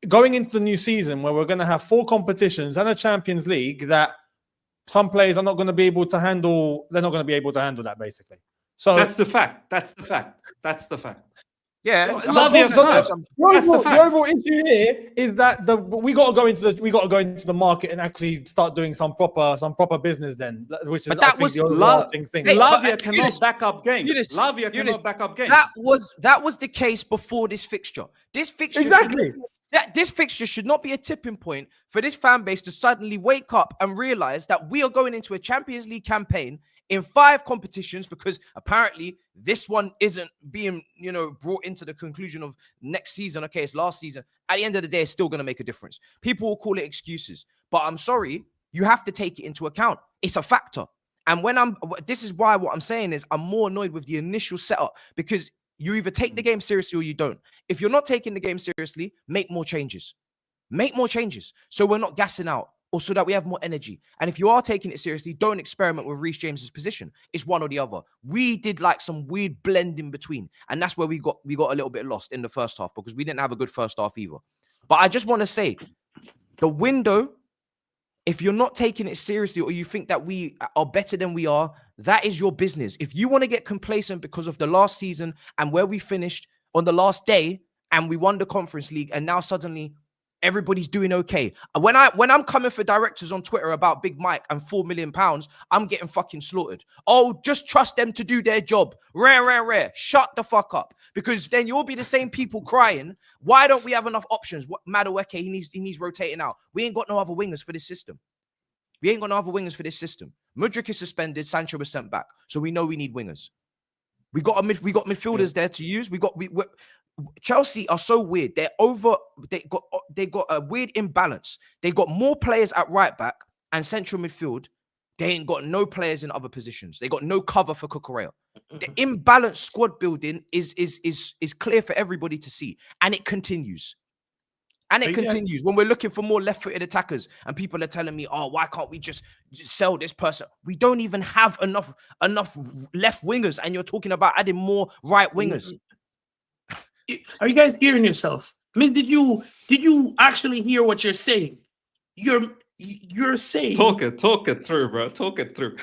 going into the new season where we're going to have 4 competitions and a Champions League, that some players are not going to be able to handle. They're not going to be able to handle that, basically. So that's the fact. Yeah, Lavia can't. The overall issue here is that we got to go into the market and actually start doing some proper business then, which is I think the overarching thing. Lavia cannot back up games. Lavia cannot back up games. That was the case before this fixture. This fixture this fixture should not be a tipping point for this fan base to suddenly wake up and realize that we are going into a Champions League campaign in 5 competitions, because apparently this one isn't being, brought into the conclusion of next season. Okay, it's last season. At the end of the day, it's still going to make a difference. People will call it excuses, but I'm sorry, you have to take it into account. It's a factor. And this is why what I'm saying is I'm more annoyed with the initial setup, because you either take the game seriously or you don't. If you're not taking the game seriously, make more changes. Make more changes so we're not gassing out, or so that we have more energy. And if you are taking it seriously, don't experiment with Reece James's position. It's one or the other. We did like some weird blend in between, and that's where we got a little bit lost in the first half, because we didn't have a good first half either. But I just want to say, the window, if you're not taking it seriously or you think that we are better than we are, that is your business. If you want to get complacent because of the last season and where we finished on the last day and we won the Conference League, and now suddenly everybody's doing okay. When I'm coming for directors on Twitter about Big Mike and £4 million, I'm getting fucking slaughtered. Oh, just trust them to do their job. Rare. Shut the fuck up. Because then you'll be the same people crying. Why don't we have enough options? Madueke, he needs rotating out. We ain't got no other wingers for this system. Mudryk is suspended. Sancho was sent back. So we know we need wingers. We got midfielders there to use. Chelsea are so weird. They got a weird imbalance. They got more players at right back and central midfield. They ain't got no players in other positions. They got no cover for Cucurella. The imbalanced squad building is clear for everybody to see, and it continues. When we're looking for more left-footed attackers, and people are telling me, "Oh, why can't we just sell this person?" We don't even have enough left wingers, and you're talking about adding more right wingers. Are you guys hearing yourself? I mean, did you actually hear what you're saying? You're saying talk it through, bro. Talk it through.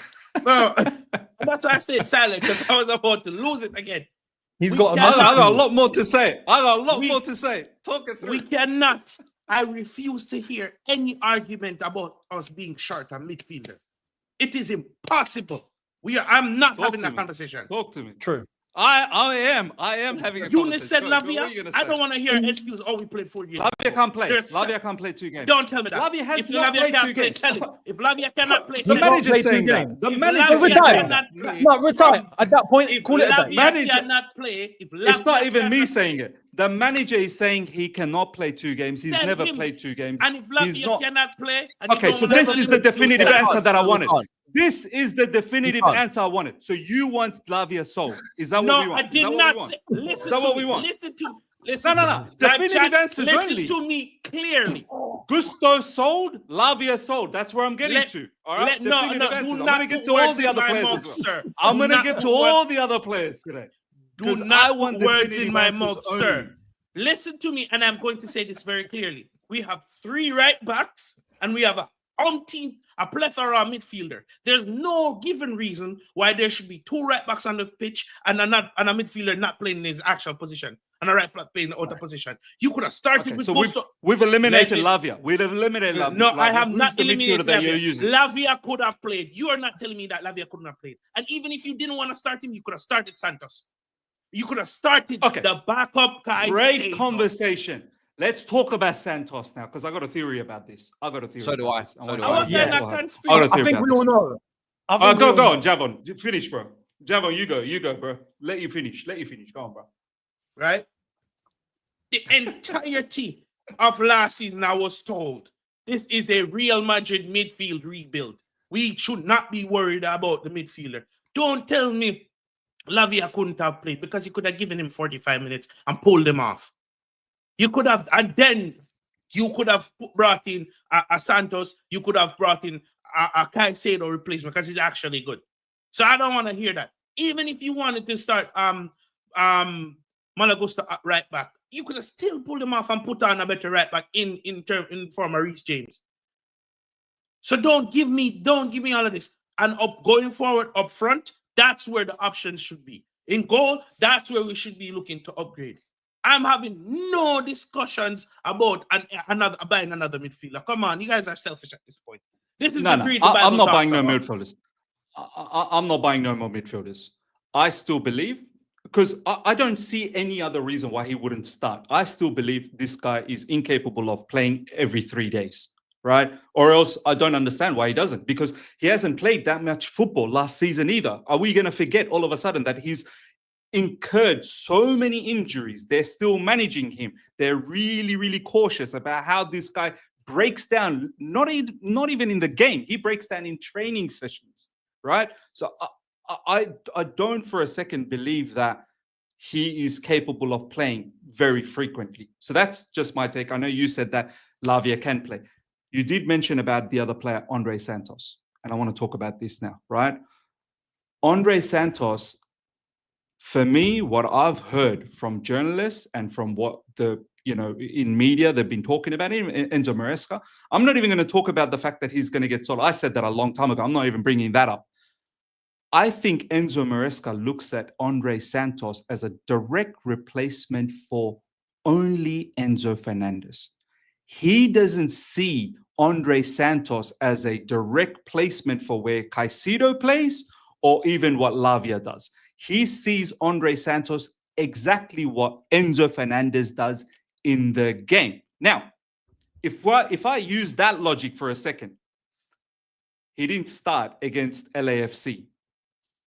Well, that's why I stayed silent, because I was about to lose it again. I got a lot more to say. Talk it through. We cannot. I refuse to hear any argument about us being short on midfielder. It is impossible. I'm not having that conversation. Talk to me. True. I am having a conversation. Ununice said Lavia. I don't want to hear an excuse. Oh, we played 4 games. Lavia can't play. Lavia can't play 2 games. Don't tell me that. Lavia has if not Lavia played 2 games. Tell him. If Lavia cannot play, the manager saying that. The manager retire. At that point, call it a day. Lavia cannot play. It's not even me saying it. The manager is saying he cannot play 2 games. He's never played 2 games. And if Lavia cannot play, okay, so this is the definitive answer that I wanted. This is the definitive answer I wanted. So you want Lavia sold? Is that what we want? No, I did not say. Listen, is that what we want? Listen. No. Definitive answers only. Listen to me clearly. Gusto sold, Lavia sold. That's where I'm getting to. All right. Do not I'm going to get to all the other players as well. I'm going to get to all the other players today. Do not put words in my mouth, sir. Listen to me, and I'm going to say this very clearly. We have 3 right backs, and we have a plethora of midfielder. There's no given reason why there should be 2 right backs on the pitch and a midfielder not playing in his actual position and a right back playing the outer position. You could have started with Gusto. We've eliminated Lavia. We've eliminated Lavia. No, I have not eliminated Lavia. Lavia could have played. You are not telling me that Lavia couldn't have played. And even if you didn't want to start him, you could have started Santos. You could have started the backup guy. Great conversation. Let's talk about Santos now, because I got a theory about this. So do I. I think we all know. Go on, Javon. Finish, bro. Javon, you go, bro. Let you finish. Go on, bro. Right? The entirety of last season, I was told, this is a Real Madrid midfield rebuild. We should not be worried about the midfielder. Don't tell me Lavia couldn't have played, because you could have given him 45 minutes and pulled him off. You could have, and then you could have brought in a Santos. You could have brought in a Caicedo replacement, because he's actually good. So I don't want to hear that. Even if you wanted to start Malagusta at right back, you could have still pulled him off and put on a better right back in form of Reece James. So don't give me all of this. And going forward up front, that's where the options should be. In goal, that's where we should be looking to upgrade. I'm having no discussions about buying another midfielder. Come on, you guys are selfish at this point. This is the breed the Bible I'm not talks buying no about. midfielders. I'm not buying no more midfielders. I still believe, because I don't see any other reason why he wouldn't start. I still believe this guy is incapable of playing every 3 days, right? Or else I don't understand why he doesn't, because he hasn't played that much football last season either. Are we going to forget all of a sudden that he's incurred so many injuries? They're still managing him. They're really, really cautious about how this guy breaks down, not even in the game. He breaks down in training sessions, right? So I don't for a second believe that he is capable of playing very frequently. So that's just my take. I know you said that Lavia can play. You did mention about the other player, Andre Santos, and I want to talk about this now, right? Andre Santos, for me, what I've heard from journalists and from what in media, they've been talking about him, Enzo Maresca. I'm not even going to talk about the fact that he's going to get sold. I said that a long time ago. I'm not even bringing that up. I think Enzo Maresca looks at Andre Santos as a direct replacement for only Enzo Fernandez. He doesn't see Andre Santos as a direct placement for where Caicedo plays or even what Lavia does. He sees Andre Santos exactly what Enzo Fernandez does in the game. Now, if I use that logic for a second, he didn't start against LAFC.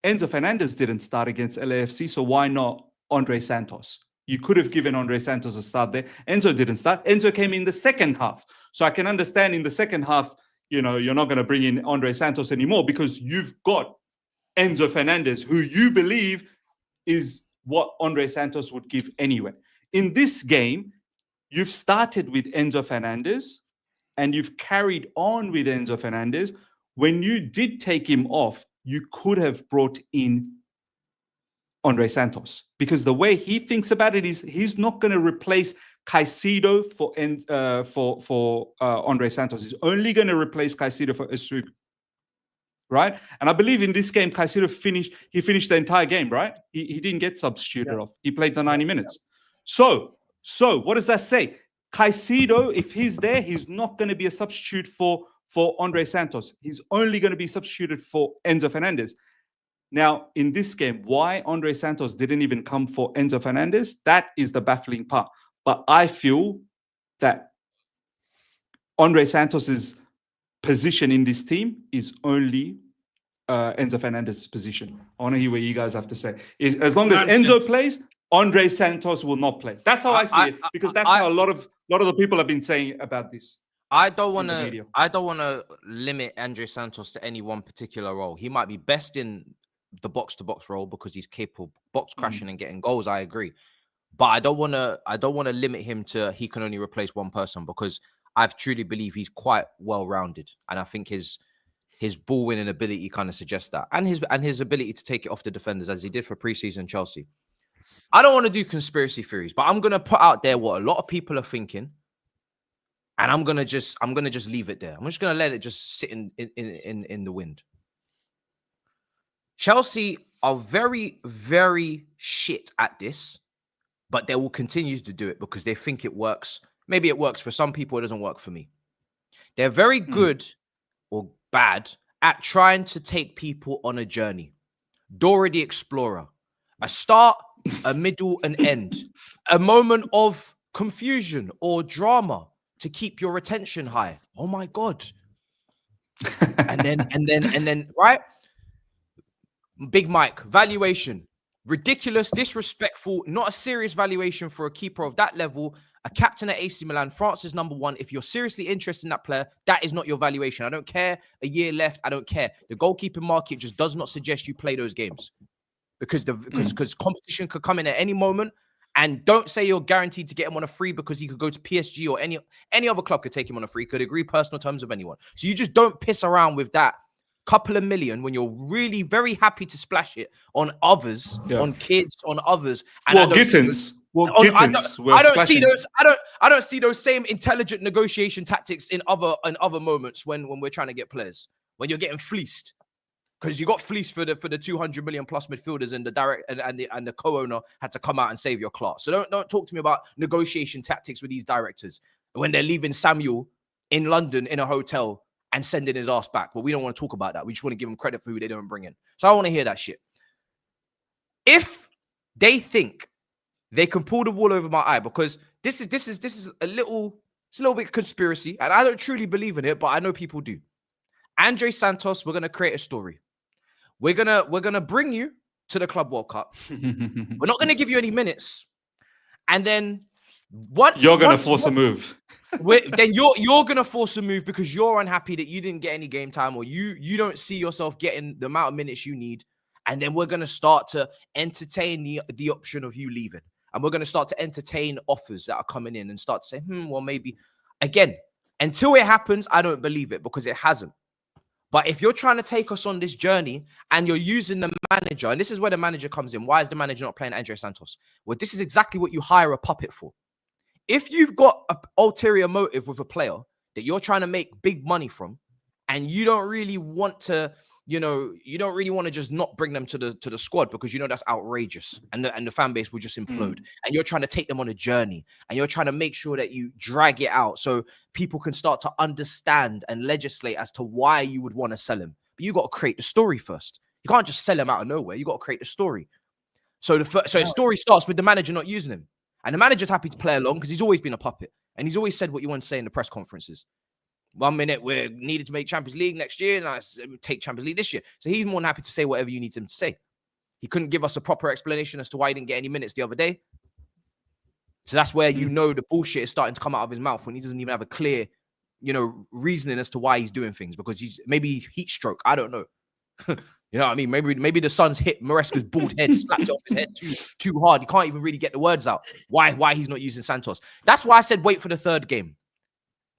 Enzo Fernandez didn't start against LAFC, so why not Andre Santos? You could have given Andre Santos a start there. Enzo didn't start. Enzo came in the second half. So I can understand in the second half, you're not going to bring in Andre Santos anymore because you've got Enzo Fernandez, who you believe is what Andre Santos would give anyway. In this game, you've started with Enzo Fernandez and you've carried on with Enzo Fernandez. When you did take him off, you could have brought in Andre Santos, because the way he thinks about it is he's not going to replace Caicedo for Andre Santos. He's only going to replace Caicedo for Estrup, right? And I believe in this game, Caicedo finished the entire game, right? He didn't get substituted off. He played the 90 minutes. So what does that say? Caicedo, if he's there, he's not going to be a substitute for Andre Santos. He's only going to be substituted for Enzo Fernandez. Now, in this game, why Andre Santos didn't even come for Enzo Fernandez, that is the baffling part. But I feel that Andre Santos's position in this team is only Enzo Fernandez's position. I want to hear what you guys have to say. As long as Enzo plays, Andre Santos will not play. That's how I see it, because that's how a lot of the people have been saying about this. I don't want to limit Andre Santos to any one particular role. He might be best in the box-to-box role because he's capable of box crashing and getting goals. I agree, but I don't want to limit him to he can only replace one person, because I truly believe he's quite well-rounded, and I think his ball winning ability kind of suggests that, and his ability to take it off the defenders as he did for preseason Chelsea. I don't want to do conspiracy theories, but I'm gonna put out there what a lot of people are thinking. And I'm gonna just leave it there. I'm just gonna let it just sit in the wind. Chelsea are very, very shit at this, but they will continue to do it because they think it works. Maybe it works for some people, it doesn't work for me. They're very good or bad at trying to take people on a journey. Dora the Explorer. A start, a middle, an end. A moment of confusion or drama to keep your attention high. Oh my God. and then, right? Big Mike, valuation. Ridiculous, disrespectful, not a serious valuation for a keeper of that level. A captain at AC Milan, France's #1. If you're seriously interested in that player, that is not your valuation. I don't care. A year left, I don't care. The goalkeeping market just does not suggest you play those games. Because competition could come in at any moment. And don't say you're guaranteed to get him on a free because he could go to PSG or any other club could take him on a free, could agree personal terms with anyone. So you just don't piss around with that couple of million when you're really very happy to splash it on others, on kids, on others. And I don't see those same intelligent negotiation tactics in other moments when we're trying to get players, when you're getting fleeced. because you got fleeced for the 200 million plus midfielders, and the co-owner had to come out and save your class. So don't talk to me about negotiation tactics with these directors when they're leaving Samuel in London in a hotel and sending his ass back. But we don't want to talk about that. We just want to give them credit for who they don't bring in. So I want to hear that shit. If they think they can pull the wool over my eye, because this is a little bit conspiracy, and I don't truly believe in it, but I know people do. Andre Santos, we're gonna create a story. We're gonna bring you to the Club World Cup. We're not gonna give you any minutes, and then you're gonna force a move. Then you're gonna force a move because you're unhappy that you didn't get any game time, or you don't see yourself getting the amount of minutes you need, and then we're gonna start to entertain the option of you leaving, and we're gonna start to entertain offers that are coming in and start to say, well, maybe. Again, until it happens, I don't believe it, because it hasn't. But if you're trying to take us on this journey and you're using the manager, and this is where the manager comes in. Why is the manager not playing Andre Santos? Well, this is exactly what you hire a puppet for. If you've got an ulterior motive with a player that you're trying to make big money from, and you don't really want to, you don't really want to just not bring them to the squad, because that's outrageous, and the fan base will just implode. And you're trying to take them on a journey, and you're trying to make sure that you drag it out so people can start to understand and legislate as to why you would want to sell him. But you got to create the story first. You can't just sell him out of nowhere. You got to create the story. So the story starts with the manager not using him, and the manager's happy to play along because he's always been a puppet, and he's always said what you want to say in the press conferences. 1 minute we're needed to make Champions League next year, and I take Champions League this year. So he's more than happy to say whatever you need him to say. He couldn't give us a proper explanation as to why he didn't get any minutes the other day. So that's where the bullshit is starting to come out of his mouth, when he doesn't even have a clear, reasoning as to why he's doing things, because he's maybe heat stroke. I don't know. You know what I mean? Maybe the sun's hit Maresca's bald head, slapped it off his head too hard. He can't even really get the words out. Why he's not using Santos. That's why I said wait for the third game.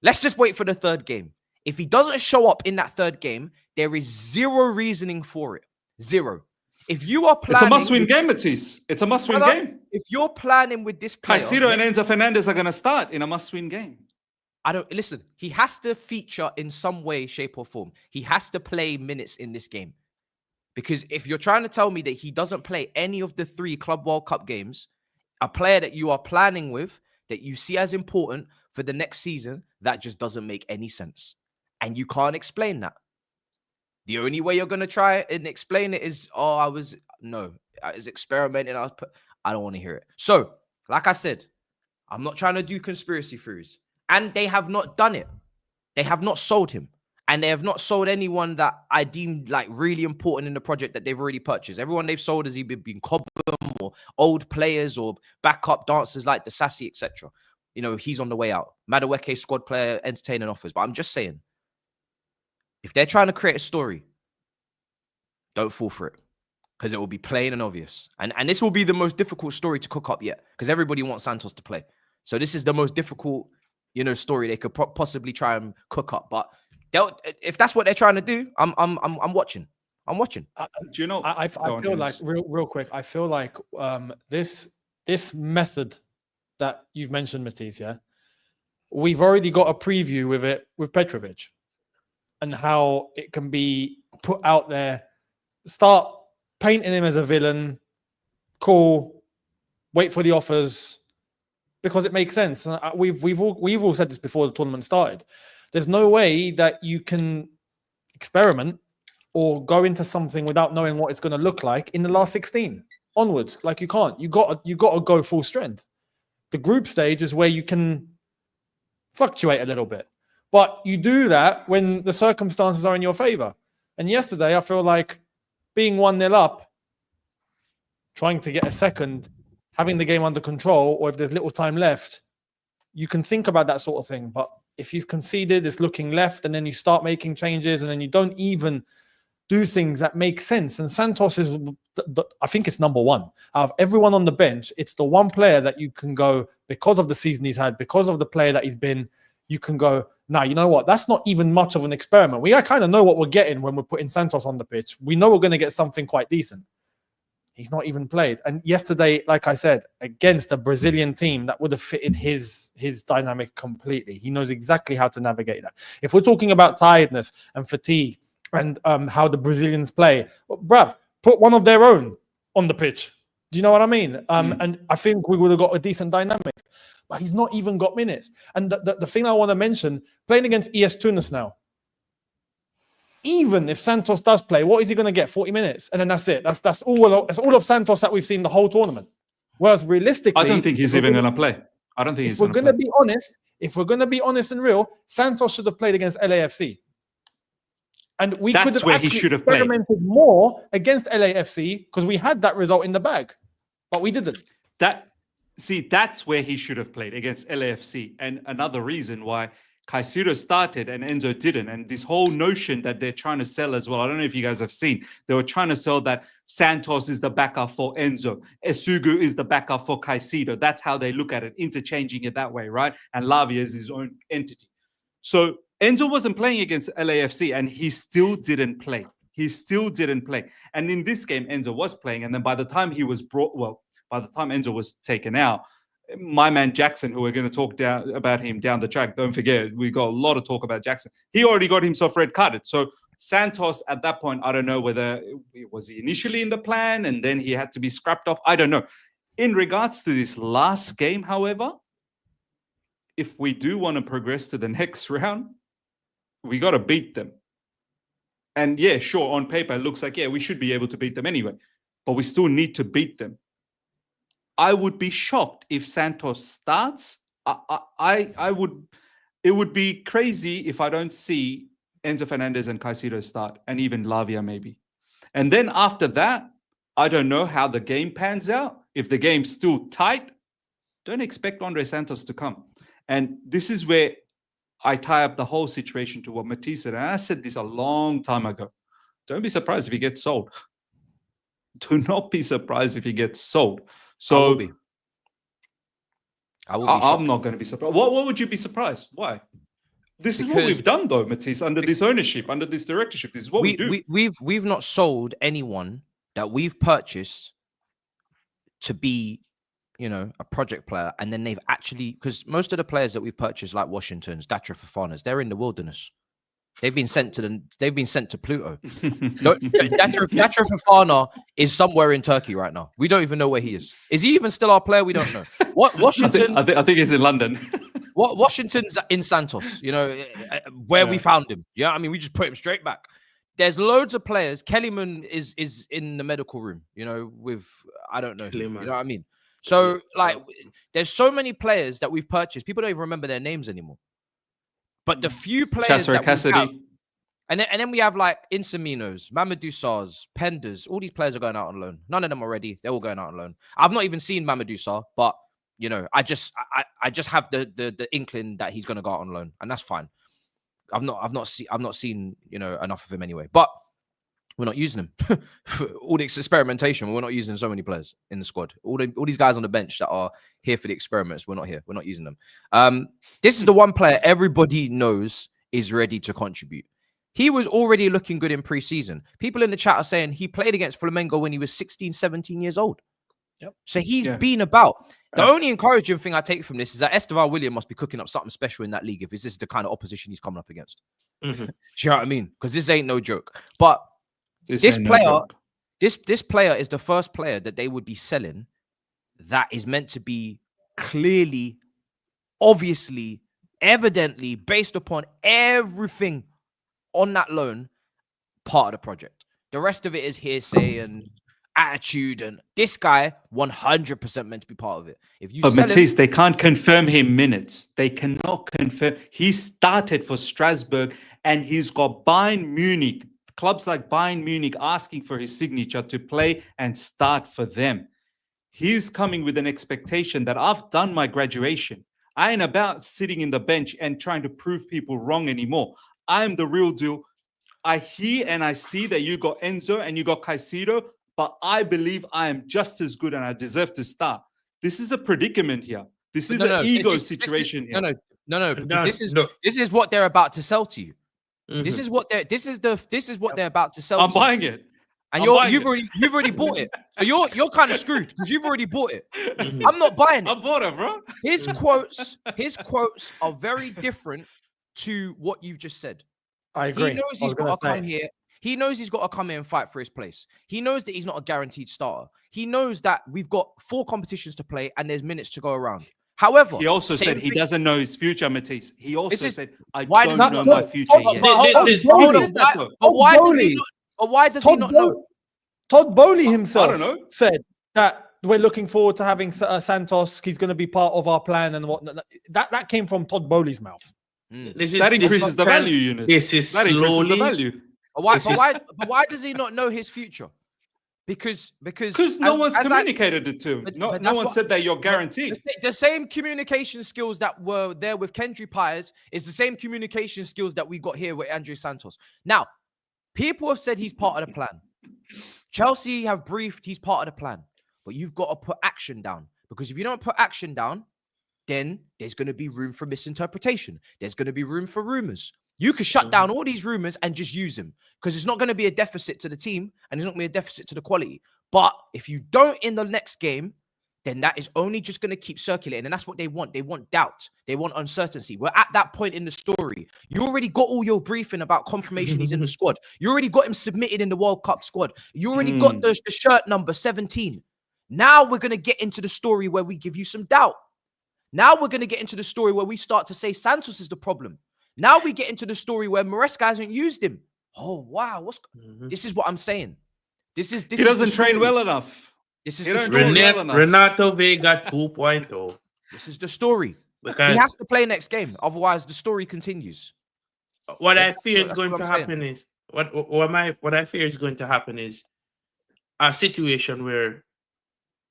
Let's just wait for the third game. If he doesn't show up in that third game, there is zero reasoning for it. Zero. If you are planning... It's a must-win game, Matise. It's a must-win game. If you're planning with this player... Caicedo and Enzo Fernandez are going to start in a must-win game. Listen, he has to feature in some way, shape, or form. He has to play minutes in this game. Because if you're trying to tell me that he doesn't play any of the 3 Club World Cup games, a player that you are planning with, that you see as important for the next season, that just doesn't make any sense. And you can't explain that. The only way you're going to try and explain it is, I was experimenting. I don't want to hear it. So, like I said, I'm not trying to do conspiracy theories. And they have not done it. They have not sold him. And they have not sold anyone that I deem like really important in the project that they've already purchased. Everyone they've sold has either been Cobham or old players or backup dancers like the Sassy, etc. He's on the way out. Madueke, squad player, entertaining offers. But I'm just saying, if they're trying to create a story, don't fall for it, because it will be plain and obvious. And this will be the most difficult story to cook up yet, because everybody wants Santos to play. So this is the most difficult, story they could possibly try and cook up. But if that's what they're trying to do, I'm watching. I'm watching. Do you know? I feel like real quick. I feel like this method that you've mentioned, Matise, yeah, we've already got a preview with it with Petrovic, and how it can be put out there. Start painting him as a villain. Cool. Wait for the offers, because it makes sense. We've all said this before the tournament started. There's no way that you can experiment or go into something without knowing what it's going to look like in the last 16 onwards. Like, you can't. You got to go full strength. The group stage is where you can fluctuate a little bit, but you do that when the circumstances are in your favor. And yesterday, I feel like being 1-0 up, trying to get a second, having the game under control, or if there's little time left, you can think about that sort of thing. But if you've conceded, it's looking left, and then you start making changes, and then you don't even do things that make sense. And Santos is, I think it's number one. Out of everyone on the bench, it's the one player that you can go, because of the season he's had, because of the player that he's been, you can go, nah, you know what? That's not even much of an experiment. We kind of know what we're getting when we're putting Santos on the pitch. We know we're going to get something quite decent. He's not even played. And yesterday, like I said, against a Brazilian team, that would have fitted his dynamic completely. He knows exactly how to navigate that. If we're talking about tiredness and fatigue and how the Brazilians play. Bruv, put one of their own on the pitch. Do you know what I mean? And I think we would have got a decent dynamic. But he's not even got minutes. And the thing I want to mention, playing against ES Tunis now, even if Santos does play, what is he going to get? 40 minutes. And then that's it. That's all of Santos that we've seen the whole tournament. Whereas realistically... I don't think he's even going to play. I don't think he's going to play. If we're going to be honest and real, Santos should have played against LAFC. And we could have actually experimented more against LAFC because we had that result in the bag. But we didn't. That's where he should have played, against LAFC. And another reason why Caicedo started and Enzo didn't. And this whole notion that they're trying to sell as well. I don't know if you guys have seen. They were trying to sell that Santos is the backup for Enzo. Esugu is the backup for Caicedo. That's how they look at it, interchanging it that way, right? And Lavia is his own entity. So Enzo wasn't playing against LAFC and he still didn't play. And in this game, Enzo was playing. And then by the time Enzo was taken out, my man Jackson, who we're going to talk about him down the track, don't forget, we got a lot of talk about Jackson. He already got himself red carded. So Santos, at that point, I don't know whether was he initially in the plan and then he had to be scrapped off. I don't know. In regards to this last game, however, if we do want to progress to the next round, we got to beat them. And yeah, sure, on paper, it looks like, we should be able to beat them anyway. But we still need to beat them. I would be shocked if Santos starts. It would be crazy if I don't see Enzo Fernandez and Caicedo start, and even Lavia maybe. And then after that, I don't know how the game pans out. If the game's still tight, don't expect Andre Santos to come. And this is where I tie up the whole situation to what Matise said. And I said this a long time ago. Don't be surprised if he gets sold. Do not be surprised if he gets sold. So I'm not going to be surprised. What would you be surprised? Why? This is what we've done, though, Matisse, under this ownership, under this directorship. This is what we do. We've not sold anyone that we've purchased to be, a project player, and then they've actually, because most of the players that we've purchased, like Washington's, Datra Fofanas, they're in the wilderness. They've been sent to Pluto. Datra Fofana is somewhere in Turkey right now. We don't even know where he is. Is he even still our player? We don't know. What Washington? I think he's in London. Washington's in Santos. Where we found him. Yeah, I mean, we just put him straight back. There's loads of players. Kellyman is in the medical room. With I don't know. You know what I mean? So there's so many players that we've purchased. People don't even remember their names anymore. But the few players that we have, and then we have like Insaminos, Mamadou Sarrs, Penders. All these players are going out on loan. None of them already. They're all going out on loan. I've not even seen Mamadou Sarr, but I just have the inkling that he's going to go out on loan, and that's fine. I've not seen enough of him anyway. But we're not using him. For all the experimentation, we're not using so many players in the squad. All these guys on the bench that are here for the experiments, we're not here. We're not using them. This is the one player everybody knows is ready to contribute. He was already looking good in pre-season. People in the chat are saying he played against Flamengo when he was 16, 17 years old. Yep. So he's been about. The only encouraging thing I take from this is that Estevan William must be cooking up something special in that league if this is the kind of opposition he's coming up against. Mm-hmm. Do you know what I mean? Because this ain't no joke. But this player is the first player that they would be selling that is meant to be clearly, obviously, evidently, based upon everything on that loan, part of the project. The rest of it is hearsay and attitude, and this guy 100% meant to be part of it. But Matisse, they can't confirm him minutes. They cannot confirm. He started for Strasbourg, and he's got Bayern Munich, clubs like Bayern Munich asking for his signature to play and start for them. He's coming with an expectation that I've done my graduation. I ain't about sitting in the bench and trying to prove people wrong anymore. I'm the real deal. I hear and I see that you got Enzo and you got Caicedo, but I believe I am just as good and I deserve to start. This is a predicament here. This is an ego situation here. No. This is what they're about to sell to you. Mm-hmm. This is what they're about to sell. I'm buying it. And you've already bought it. So you're kind of screwed because you've already bought it. Mm-hmm. I'm not buying it. I bought it, bro. His quotes are very different to what you've just said. I agree. He knows he's got to come here. He knows he's got to come in and fight for his place. He knows that he's not a guaranteed starter. He knows that we've got 4 competitions to play and there's minutes to go around. However, he also said he doesn't know his future, Matisse. He also said, I don't know my future yet. But why does he not? But why does he not know? Todd Bowley himself I don't know. said that we're looking forward to having Santos. He's going to be part of our plan and whatnot. That came from Todd Bowley's mouth. That increases the value, Eunice. This is that increases slowly. the value. But why does he not know his future? Because no one's communicated it to him. No one said that you're guaranteed. The same communication skills that were there with Kendry Pires is the same communication skills that we got here with Andre Santos. Now, people have said he's part of the plan. Chelsea have briefed he's part of the plan. But you've got to put action down. Because if you don't put action down, then there's going to be room for misinterpretation. There's going to be room for rumors. You could shut down all these rumors and just use them because it's not going to be a deficit to the team and it's not going to be a deficit to the quality. But if you don't in the next game, then that is only just going to keep circulating. And that's what they want. They want doubt. They want uncertainty. We're at that point in the story. You already got all your briefing about confirmation he's in the squad. You already got him submitted in the World Cup squad. You already got the shirt number 17. Now we're going to get into the story where we give you some doubt. Now we're going to get into the story where we start to say Santos is the problem. Now we get into the story where Maresca hasn't used him. Oh, wow. This is what I'm saying. This he doesn't train well enough. This is the story. Renato Vega 2.0. This is the story. Because he has to play next game. Otherwise, the story continues. What I fear is going to happen is what I fear is going to happen is a situation where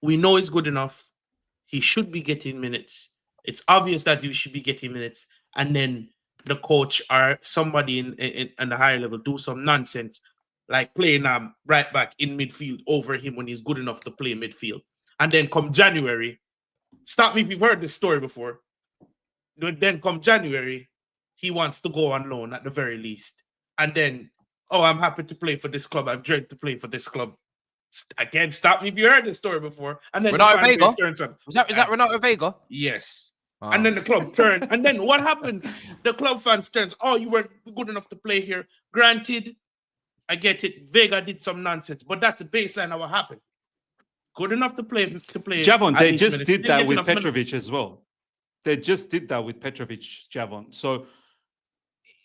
we know he's good enough. He should be getting minutes. It's obvious that he should be getting minutes. And then the coach or somebody in the higher level do some nonsense like playing right back in midfield over him when he's good enough to play midfield. And then come January, stop me if you've heard this story before. Then come January, he wants to go on loan at the very least. And then, oh, I'm happy to play for this club. I've dreamed to play for this club. Again, stop me if you heard this story before. And then Renato the fan Vega? base turns on. Is that Renato Vega? Yes. And then the club turned. And then what happened? The club fans turns. Oh, you weren't good enough to play here. Granted, I get it. Vega did some nonsense, but that's the baseline of what happened. Good enough to play. Javon, they just did that with Petrovic as well. They just did that with Petrovic, Javon. So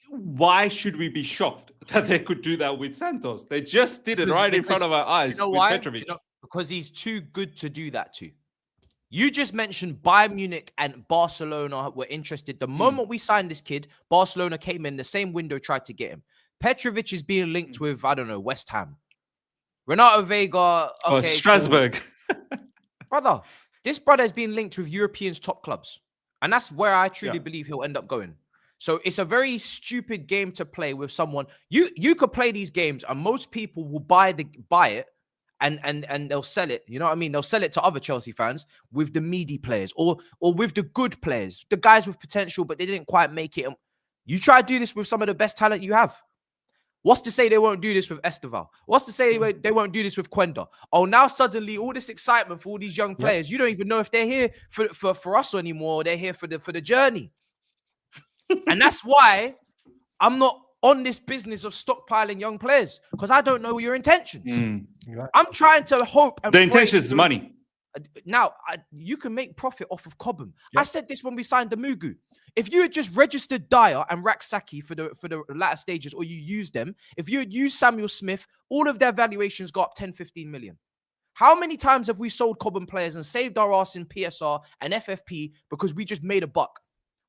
why should we be shocked that they could do that with Santos? They just did it right in front of our eyes with Petrovic. Because he's too good to do that to. You just mentioned Bayern Munich and Barcelona were interested. The moment we signed this kid, Barcelona came in the same window, tried to get him. Petrovic is being linked with, I don't know, West Ham. Renato Vega. Okay, Strasbourg. Cool. Brother, this brother is being linked with Europeans' top clubs. And that's where I truly believe he'll end up going. So it's a very stupid game to play with someone. You could play these games and most people will buy it and they'll sell it. You know what I mean? They'll sell it to other Chelsea fans with the meaty players or with the good players, the guys with potential, but they didn't quite make it. You try to do this with some of the best talent you have. What's to say they won't do this with Esteval? What's to say they won't do this with Quenda? Oh, now suddenly all this excitement for all these young players, you don't even know if they're here for us anymore. Or they're here for the journey. And that's why I'm not on this business of stockpiling young players because I don't know your intentions. Exactly. I'm trying to hope. And the intention is money. Now, you can make profit off of Cobham. Yep. I said this when we signed the Mugu. If you had just registered Dyer and Raksaki for the latter stages, or you used them, if you had used Samuel Smith, all of their valuations got up 10, 15 million. How many times have we sold Cobham players and saved our ass in PSR and FFP because we just made a buck?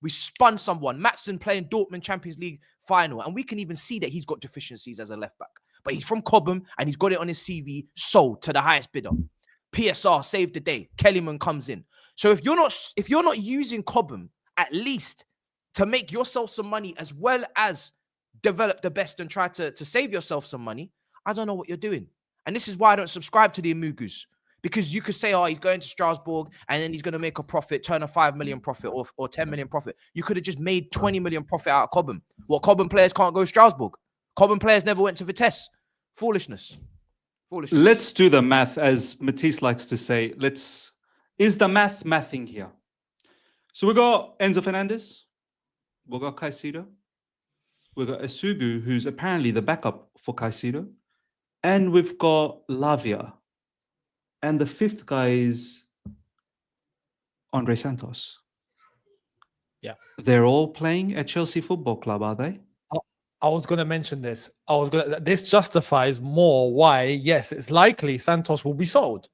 We spun someone. Maatsen playing Dortmund Champions League final, and we can even see that he's got deficiencies as a left back. But he's from Cobham, and he's got it on his CV, sold to the highest bidder. PSR saved the day. Kellyman comes in. So if you're not using Cobham at least to make yourself some money as well as develop the best and try to save yourself some money, I don't know what you're doing. And this is why I don't subscribe to the Imugus. Because you could say, oh, he's going to Strasbourg and then he's going to make a profit, turn a 5 million profit or 10 million profit. You could have just made 20 million profit out of Cobham. What, Cobham players can't go to Strasbourg? Cobham players never went to Vitesse. Foolishness. Let's do the math, as Matisse likes to say. Is the mathing here? So we got Enzo Fernandez. We got Caicedo. we've got Esugu, who's apparently the backup for Caicedo, and we've got Lavia, and the fifth guy is Andre Santos. Yeah. They're all playing at Chelsea Football Club, are they? I was going to mention this. This justifies more why, yes, it's likely Santos will be sold.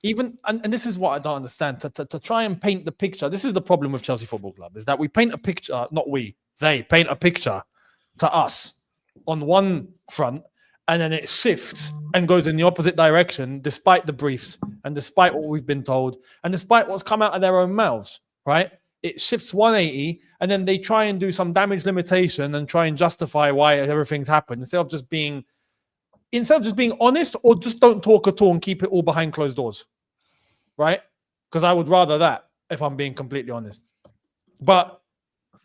Even and this is what I don't understand. To try and paint the picture, this is the problem with Chelsea Football Club, is that we paint a picture, they paint a picture to us on one front, and then it shifts and goes in the opposite direction, despite the briefs and despite what we've been told, and despite what's come out of their own mouths, right? It shifts 180, and then they try and do some damage limitation and try and justify why everything's happened instead of just being honest, or just don't talk at all and keep it all behind closed doors, right? Because I would rather that, if I'm being completely honest. But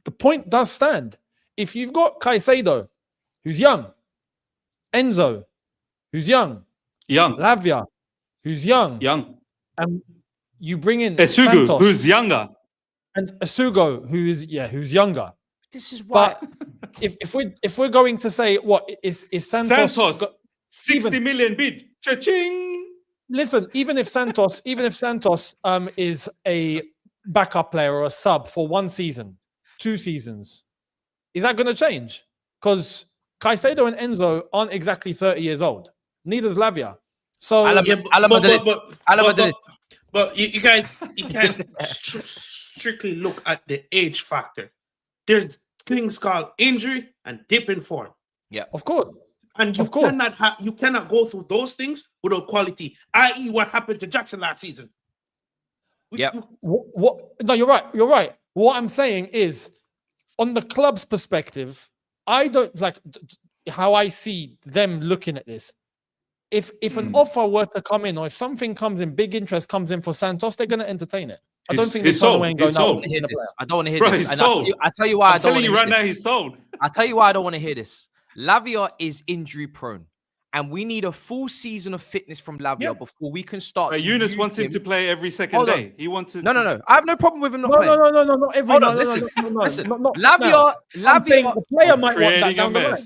the point does stand. If you've got Caicedo, who's young, Enzo, who's young, Lavia, who's young, and you bring in Esugu, Santos, who's younger, and Asugo, who's younger. This is why. But if we're going to say what is Santos 60 million bid, cha-ching. Listen, even if Santos is a backup player or a sub for 1 season, 2 seasons, is that going to change? Because Caicedo and Enzo aren't exactly 30 years old. Neither's Lavia. So but you can't strictly look at the age factor. There's things called injury and dip in form. Yeah, of course. And you cannot go through those things without quality, i.e. what happened to Jackson last season. Yeah. No, you're right. You're right. What I'm saying is, on the club's perspective, I don't like how I see them looking at this. If an offer were to come in, or if something comes in, big interest comes in for Santos, they're going to entertain it. I don't think he's sold. He's sold. I don't want to hear Bro, this. he's sold. I tell you why I'm telling you right now, he's sold. I tell you why I don't want to hear this. Lavia is injury prone, and we need a full season of fitness from Lavia before we can start. Eunice wants him to play every second day. He wants to. No. I have no problem with him not playing. No. Not every. Listen. Lavia. The player might want that down the line.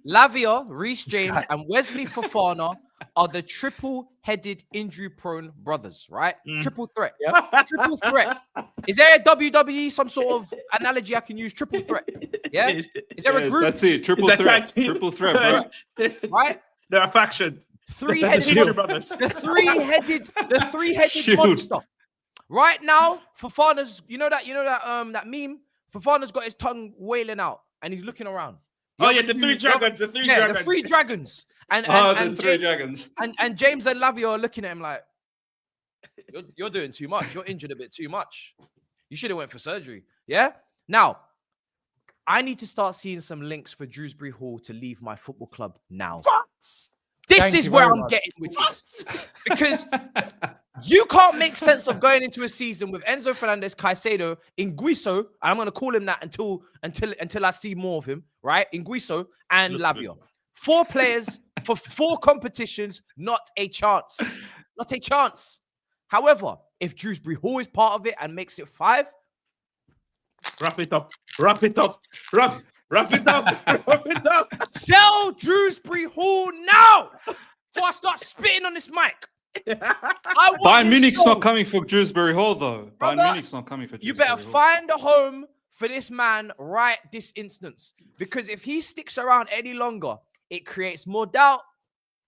Lavia, Reece James, and Wesley Fofana are the triple-headed injury-prone brothers, right? Triple threat. Yep. Triple threat. Is there a WWE, some sort of analogy I can use? Triple threat. Yeah? Is there a group? That's it. Triple threat. Triple threat, bro. Right? They're a faction. Three-headed brothers. The three-headed monster. Right now, Fofana's, you know that meme? Fofana's got his tongue wailing out and he's looking around. The three dragons. The three dragons. And James and Lavia are looking at him like, you're doing too much. You're injured a bit too much. You should have went for surgery. Yeah? Now, I need to start seeing some links for Dewsbury Hall to leave my football club now. What? This is where I'm getting with this. Because you can't make sense of going into a season with Enzo Fernandez, Caicedo, Inguiso, and I'm going to call him that until I see more of him, right? Inguiso and Lavia. 4 players for 4 competitions, not a chance. Not a chance. However, if Dewsbury Hall is part of it and makes it 5, wrap it up. Sell Dewsbury Hall now before I start spitting on this mic. Bayern Munich's not coming for Dewsbury Hall, though. Bayern Munich's not coming for Dewsbury Hall. You better find a home for this man right this instance. Because if he sticks around any longer, it creates more doubt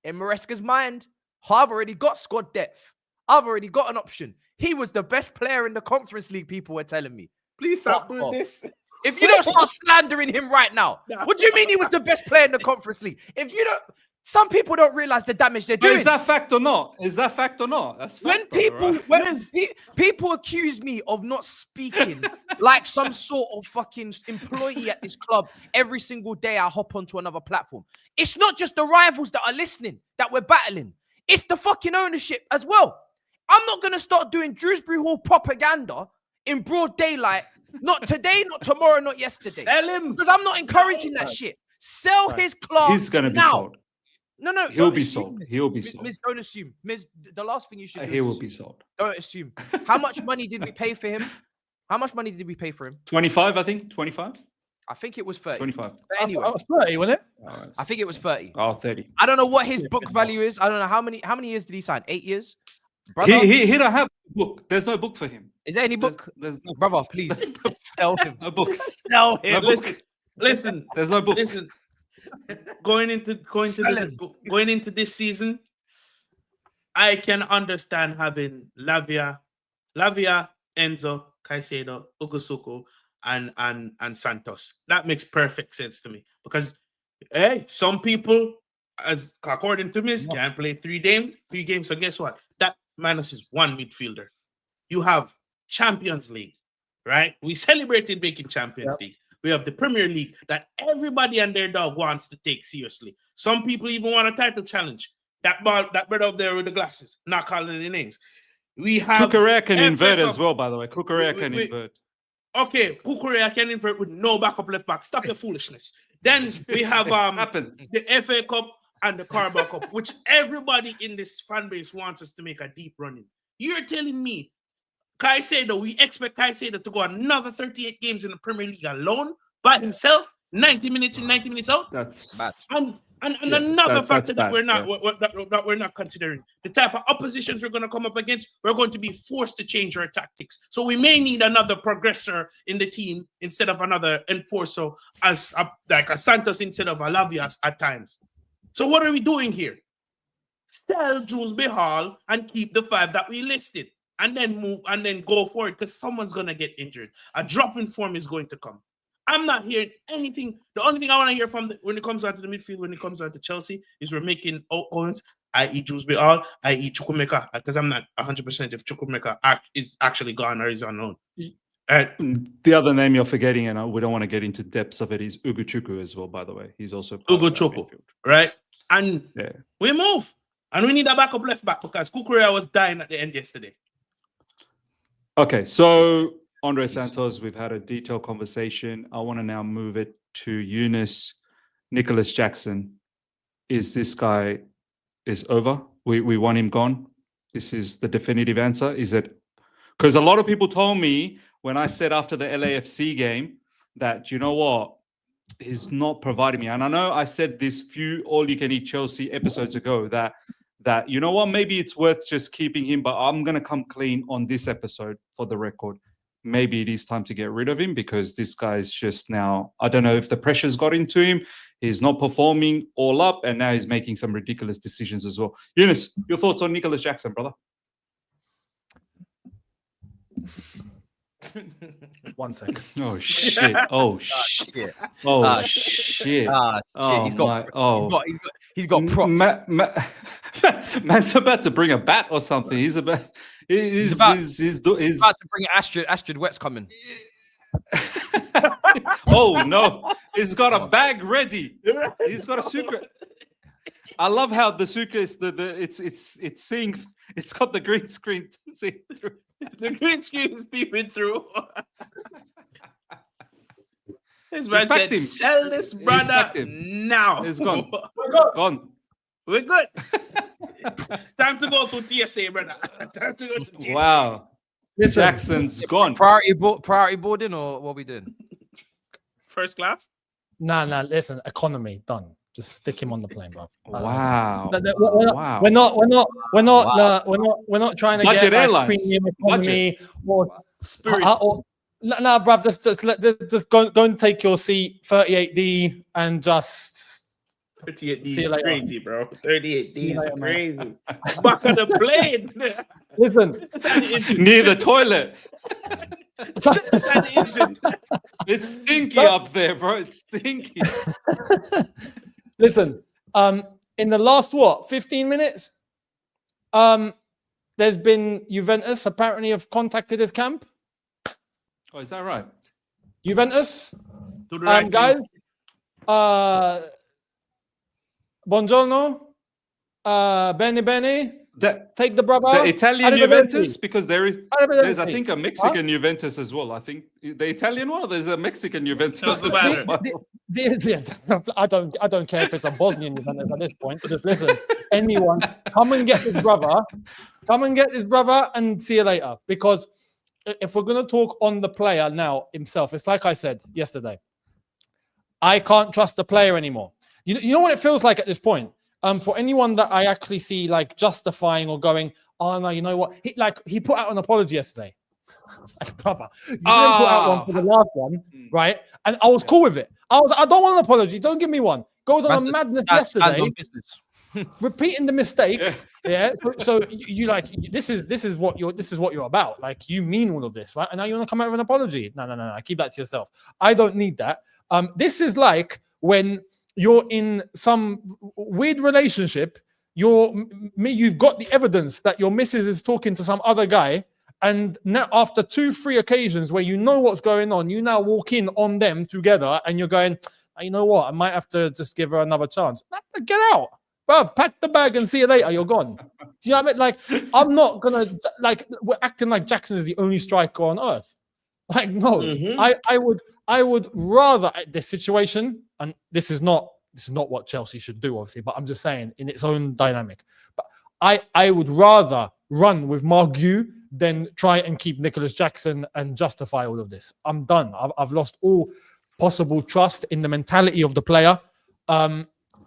in Maresca's mind. I've already got squad depth. I've already got an option. He was the best player in the Conference League, people were telling me. Please stop doing this. If you don't start slandering him right now, what do you mean he was the best player in the Conference League? If you don't, some people don't realize the damage they're doing. Is that fact or not? That's fact, when people accuse me of not speaking like some sort of fucking employee at this club every single day I hop onto another platform. It's not just the rivals that are listening that we're battling. It's the fucking ownership as well. I'm not going to start doing Dewsbury Hall propaganda in broad daylight. Not today, not tomorrow, not yesterday. Sell him. Because I'm not encouraging that shit. Sell his club. He's going to be sold. No. He'll be sold. He'll be sold. Miss, don't assume. Miss, the last thing you should do he will be sold. Don't assume. How much money did we pay for him? How much money did we pay for him? 25, I think. 25. I think it was 30. 25. But anyway, I was 30, wasn't it? All right. I think it was 30. Oh, 30. I don't know what his book value is. I don't know how many years did he sign? 8 years? Brother, He don't have a book. There's no book for him. is there any book? There's no, Brother, please sell him. no book. Sell him. No book. Listen, There's no book. listen. Going into this season, I can understand having Lavia, Enzo, Caicedo, Ugosuko, and Santos. That makes perfect sense to me because, hey, some people, as according to me, can play 3 games. So guess what? That minus is 1 midfielder. You have Champions League, right? We celebrated making Champions League. We have the Premier League that everybody and their dog wants to take seriously. Some people even want a title challenge. That brother up there with the glasses, not calling any names. We have Kukurea can FA invert Cup. as well, by the way. Kukurea can invert. Okay, Kukurea can invert with no backup left back. Stop your foolishness. Then we have Happened. the FA Cup and the Carabao Cup, which everybody in this fan base wants us to make a deep run in. You're telling me Caicedo, we expect Caicedo to go another 38 games in the Premier League alone by himself, 90 minutes in, 90 minutes out? That's Bad. And Yeah, another factor that's that bad, that we're not considering, the type of oppositions we're going to come up against, we're going to be forced to change our tactics. So we may need another progressor in the team instead of another enforcer, like a Santos instead of a Lavias at times. So what are we doing here? Sell Dewsbury Hall and keep the 5 that we listed, and then move and then go for it because someone's going to get injured. A drop in form is going to come. I'm not hearing anything. The only thing I want to hear when it comes down to the midfield, when it comes down to Chelsea, is we're making Owens, i.e. Dewsbury Hall, i.e. Chukwuemeka, because I'm not 100% if Chukwuemeka is actually gone or is unknown. the other name you're forgetting, and we don't want to get into depths of it, is Ugochukwu as well, by the way. He's also Ugochukwu, right? And yeah. we move. And we need a backup left back because Kukurea was dying at the end yesterday. Okay, so Andre Santos, we've had a detailed conversation. I want to now move it to Ununice. Nicholas Jackson. Is this guy is over? We want him gone? This is the definitive answer? Is it? Because a lot of people told me when I said after the LAFC game that, you know what, he's not providing me. And I know I said this few all-you-can-eat Chelsea episodes ago that, you know what, maybe it's worth just keeping him, but I'm going to come clean on this episode for the record. Maybe it is time to get rid of him because this guy's just now, I don't know if the pressure's got into him. He's not performing all up, and now he's making some ridiculous decisions as well. Ununice, your thoughts on Nicholas Jackson, brother? 1 second. Oh, shit. Oh, shit. Oh, shit. Oh, He's got props. Man's about to bring a bat or something. He's about to bring Astrid Wett's coming. Oh no, he's got a bag ready. He's got a suitcase. I love how the suitcase it's seeing, it's got the green screen seeing through. The green screen is peeping through. This man said, sell this brother now. It's gone. Gone. We're good. Time to go to TSA, brother. Time to go to TSA. Wow. Listen, Jackson's gone. Priority boarding, or what we doing? First class? Nah. Listen, economy done. Just stick him on the plane, bro. Wow. Wow. We're not trying to Budget get airlines. Premium economy or Spirit. Nah, bruv. Just go and take your seat, 38D, and just 38D see you is later. crazy, bro. 38D See you is later, man. crazy. Back on the plane. listen. Near the toilet. It's on the engine. It's stinky up there, bro. It's stinky. Listen, in the last 15 minutes, there's been Juventus apparently have contacted his camp. Oh, is that right? To Juventus, the right guys. Buongiorno, bene. Take the brother. The Italian Juventus, because there's, I think, a Mexican Juventus as well. I think the Italian one, there's a Mexican Juventus as well. I don't care if it's a Bosnian Juventus at this point. Just listen, anyone, come and get this brother. Come and get this brother and see you later. Because if we're going to talk on the player now himself, it's like I said yesterday. I can't trust the player anymore. You know what it feels like at this point? For anyone that I actually see like justifying or going, oh no, you know what? He put out an apology yesterday. Like, brother, you didn't put out one for the last one, right? And I was cool with it. I don't want an apology. Don't give me one. Goes on a madness yesterday, repeating the mistake. Yeah. So you like this is what you're about. Like, you mean all of this, right? And now you want to come out with an apology? No. Keep that to yourself. I don't need that. This is like when you're in some weird relationship. You've got the evidence that your missus is talking to some other guy. And now, after 2-3 occasions where you know what's going on, you now walk in on them together and you're going, you know what? I might have to just give her another chance. Get out. Bro, pack the bag and see you later. You're gone. Do you know what I mean? Like, I'm not going to, like, we're acting like Jackson is the only striker on earth. Like, no. I would rather, at this situation, and this is not what Chelsea should do, obviously, but I'm just saying in its own dynamic. But I would rather run with Margu than try and keep Nicholas Jackson and justify all of this. I'm done. I've lost all possible trust in the mentality of the player.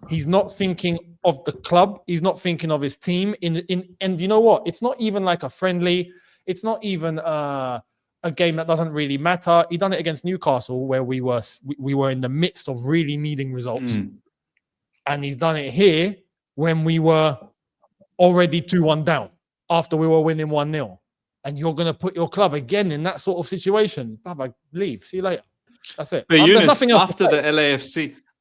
He's not thinking of the club. He's not thinking of his team. And you know what? It's not even like a friendly. It's not even a game that doesn't really matter. He done it against Newcastle, where we were in the midst of really needing results, and he's done it here when we were already 2-1 down after we were winning 1-0. And you're going to put your club again in that sort of situation. Baba, leave. See you later. That's it. But Ununice,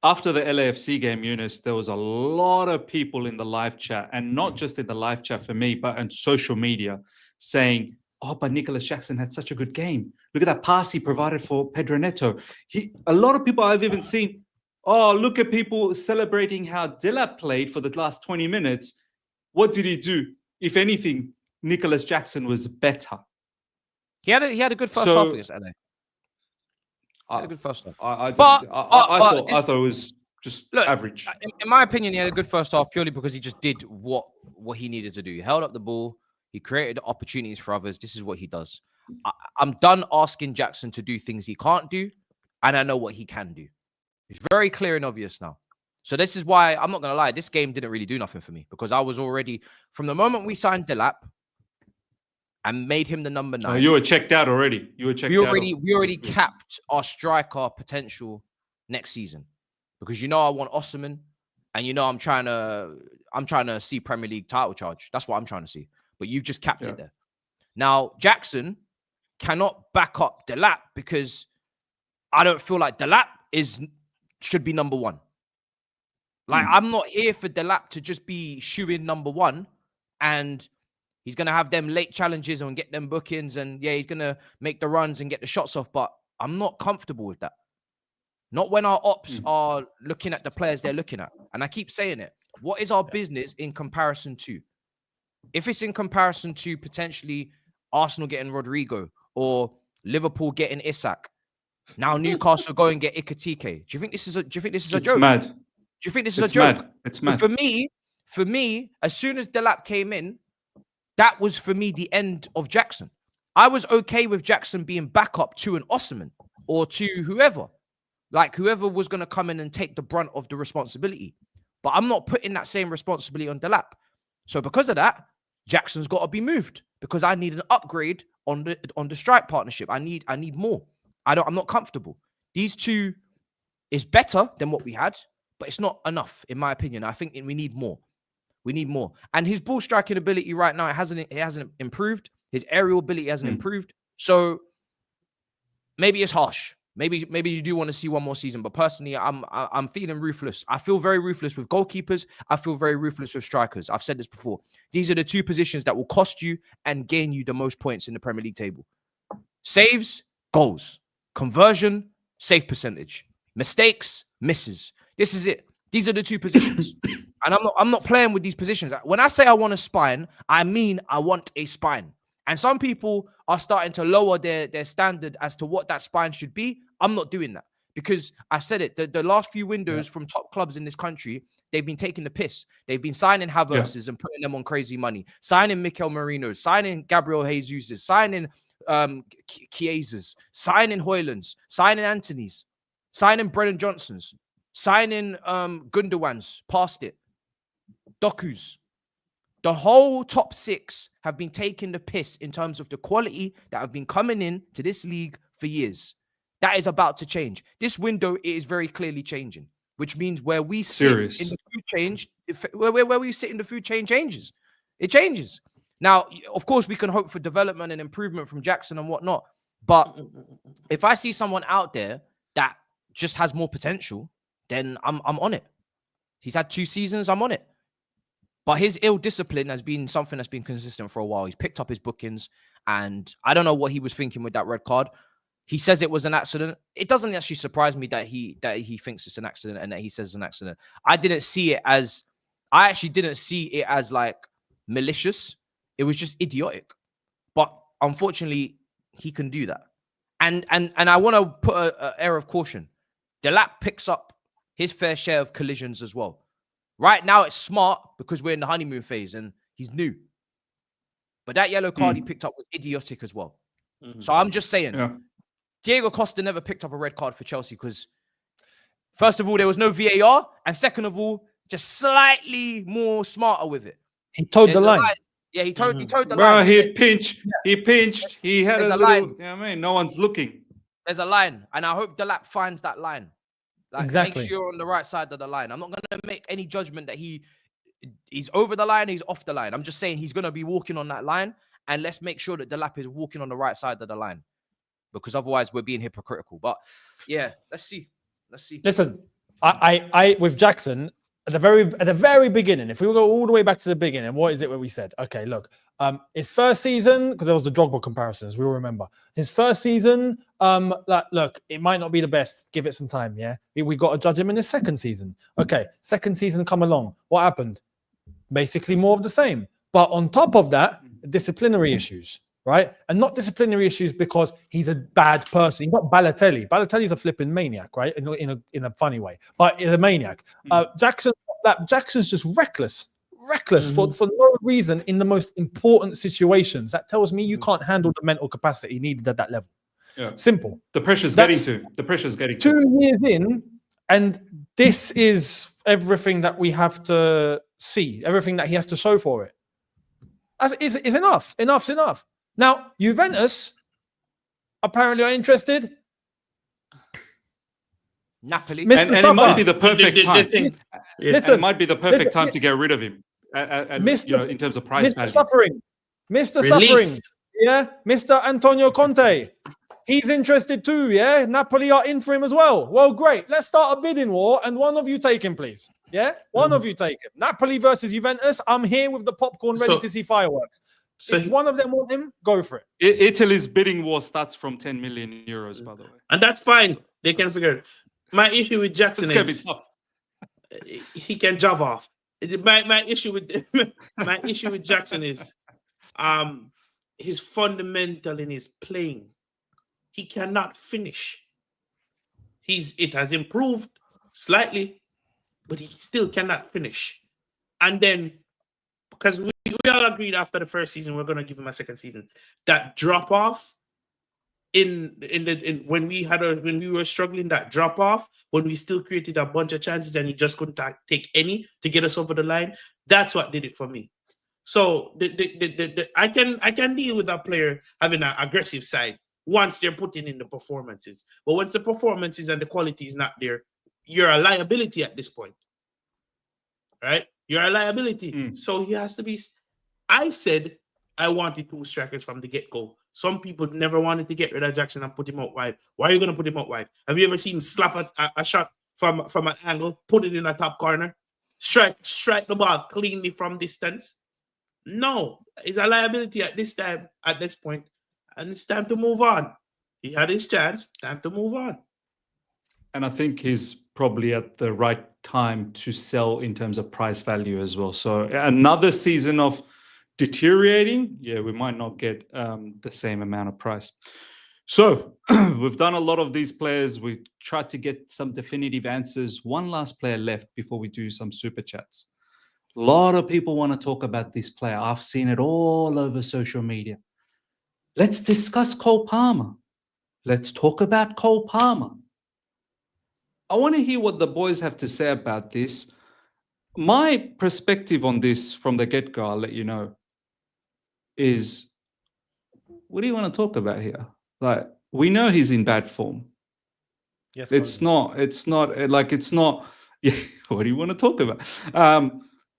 after the LAFC game, Ununice, there was a lot of people in the live chat, and not just in the live chat for me, but on social media, saying, oh, but Nicholas Jackson had such a good game. Look at that pass he provided for Pedro Neto. A lot of people I've even seen, oh, look at people celebrating how Delap played for the last 20 minutes. What did he do? If anything, Nicholas Jackson was better. He had a good first half against LA. He had a good first half. I thought it was just average. In my opinion, he had a good first half purely because he just did what he needed to do. He held up the ball. He created opportunities for others. This is what he does. I'm done asking Jackson to do things he can't do, and I know what he can do. It's very clear and obvious now. So this is why, I'm not going to lie, this game didn't really do nothing for me, because I was already, from the moment we signed Delap and made him the number 9. You were checked out already. We already capped our striker potential next season, because I want Osimhen, and I'm trying to see Premier League title charge. That's what I'm trying to see. But you've just capped it there. Now, Jackson cannot back up Delap, because I don't feel like Delap should be number 1. Like, I'm not here for Delap to just be shooing number 1, and he's going to have them late challenges and get them bookings, and he's going to make the runs and get the shots off, but I'm not comfortable with that. Not when our ops are looking at the players they're looking at. And I keep saying it. What is our business in comparison to? If it's in comparison to potentially Arsenal getting Rodrigo or Liverpool getting Isak, now Newcastle go and get Ikatike. Do you think this is a joke? It's mad. Do you think this is a joke? It's mad. For me, as soon as Delap came in, that was for me the end of Jackson. I was okay with Jackson being backup to an Osimhen or to whoever. Like, whoever was going to come in and take the brunt of the responsibility. But I'm not putting that same responsibility on Delap. So because of that, Jackson's got to be moved, because I need an upgrade on the strike partnership. I need more. I'm not comfortable. These two is better than what we had, but it's not enough, in my opinion. I think we need more. We need more. And his ball striking ability right now, it hasn't improved. His aerial ability hasn't improved. So maybe it's harsh. Maybe you do want to see one more season, but personally, I'm feeling ruthless. I feel very ruthless with goalkeepers. I feel very ruthless with strikers. I've said this before. These are the two positions that will cost you and gain you the most points in the Premier League table. Saves, goals. Conversion, save percentage. Mistakes, misses. This is it. These are the two positions. And I'm not playing with these positions. When I say I want a spine, I mean I want a spine. And some people are starting to lower their standard as to what that spine should be. I'm not doing that, because I've said it. The last few windows from top clubs in this country, they've been taking the piss. They've been signing Havertz's and putting them on crazy money, signing Mikel Merino's, signing Gabriel Jesus's, signing Chiesa's, signing Hoyland's, signing Anthony's, signing Brennan Johnson's, signing Gundogan's, past it, Doku's. The whole top 6 have been taking the piss in terms of the quality that have been coming in to this league for years. That is about to change. This window is very clearly changing, which means where we sit in the food change, where we sit in the food chain changes. It changes. Now, of course, we can hope for development and improvement from Jackson and whatnot. But if I see someone out there that just has more potential, then I'm on it. He's had 2 seasons, I'm on it. But his ill discipline has been something that's been consistent for a while. He's picked up his bookings, and I don't know what he was thinking with that red card. He says it was an accident. It doesn't actually surprise me that he thinks it's an accident and that he says it's an accident. I actually didn't see it as like malicious. It was just idiotic. But unfortunately, he can do that. And I want to put an air of caution. Delap picks up his fair share of collisions as well. Right now, it's smart because we're in the honeymoon phase and he's new. But that yellow card he picked up was idiotic as well. So I'm just saying, Diego Costa never picked up a red card for Chelsea because, first of all, there was no VAR. And second of all, just slightly more smarter with it. He towed the line. Yeah, he towed the line. Bro, he pinched. He had There's a a little, line. I mean, no one's looking. There's a line. And I hope Delap finds that line. Like, Exactly. make sure you're on the right side of the line. I'm not going to make any judgment that he's over the line, he's off the line. I'm just saying he's going to be walking on that line, and let's make sure that Delap is walking on the right side of the line, because otherwise we're being hypocritical. But yeah, let's see. Listen, I with Jackson at the very beginning, if we go all the way back to the beginning, what is it where we said, okay, look, his first season, because there was the Drogba comparisons, we all remember his first season. Look, it might not be the best. Give it some time. Yeah, we got to judge him in his second season. Okay, second season come along. What happened? Basically more of the same. But on top of that, disciplinary issues, right? And not disciplinary issues because he's a bad person. He's not Balotelli. Balotelli's a flipping maniac, right? In a funny way, but he's a maniac. Jackson's just reckless for no reason in the most important situations. That tells me you can't handle the mental capacity needed at that level. Yeah. Simple. The pressure's getting to. 2 years in, and this is everything that we have to see, everything that he has to show for it. Is enough. Enough's enough. Now, Juventus apparently are interested. Napoli. And it might be the perfect time. Listen, it might be the perfect time to get rid of him. In terms of price value. Mr. Suffering. Yeah, Mr. Antonio Conte. He's interested too, yeah? Napoli are in for him as well. Well, great. Let's start a bidding war, and one of you take him, please. Yeah? One of you take him. Napoli versus Juventus. I'm here with the popcorn ready to see fireworks. So if one of them want him, go for it. Italy's bidding war starts from 10 million euros, by the way. And that's fine. They can figure it. My issue with Jackson It's going to be tough. He can job off. My issue with Jackson is his fundamental in his playing. He cannot finish. It has improved slightly, but he still cannot finish. And then, because we all agreed after the first season, we're going to give him a second season. That drop off when we were struggling, that drop off, when we still created a bunch of chances and he just couldn't take any to get us over the line. That's what did it for me. So I can deal with a player having an aggressive side once they're putting in the performances. But once the performances and the quality is not there, you're a liability at this point. Right? You're a liability. So he has to be. I said I wanted 2 strikers from the get-go. Some people never wanted to get rid of Jackson and put him out wide. Why are you going to put him out wide? Have you ever seen him slap a shot from an angle, put it in a top corner, strike the ball cleanly from distance? No. It's a liability at this point. And it's time to move on. He had his chance. Time to move on. And I think he's probably at the right time to sell in terms of price value as well. So another season of deteriorating, we might not get the same amount of price. So we've done a lot of these players. We tried to get some definitive answers. One last player left before we do some super chats. A lot of people want to talk about this player. I've seen it all over social media. Let's discuss Cole Palmer. Let's talk about Cole Palmer. I want to hear what the boys have to say about this. My perspective on this from the get-go, I'll let you know, is what do you want to talk about here? Like, we know he's in bad form. Yes, It's not, yeah, what do you want to talk about?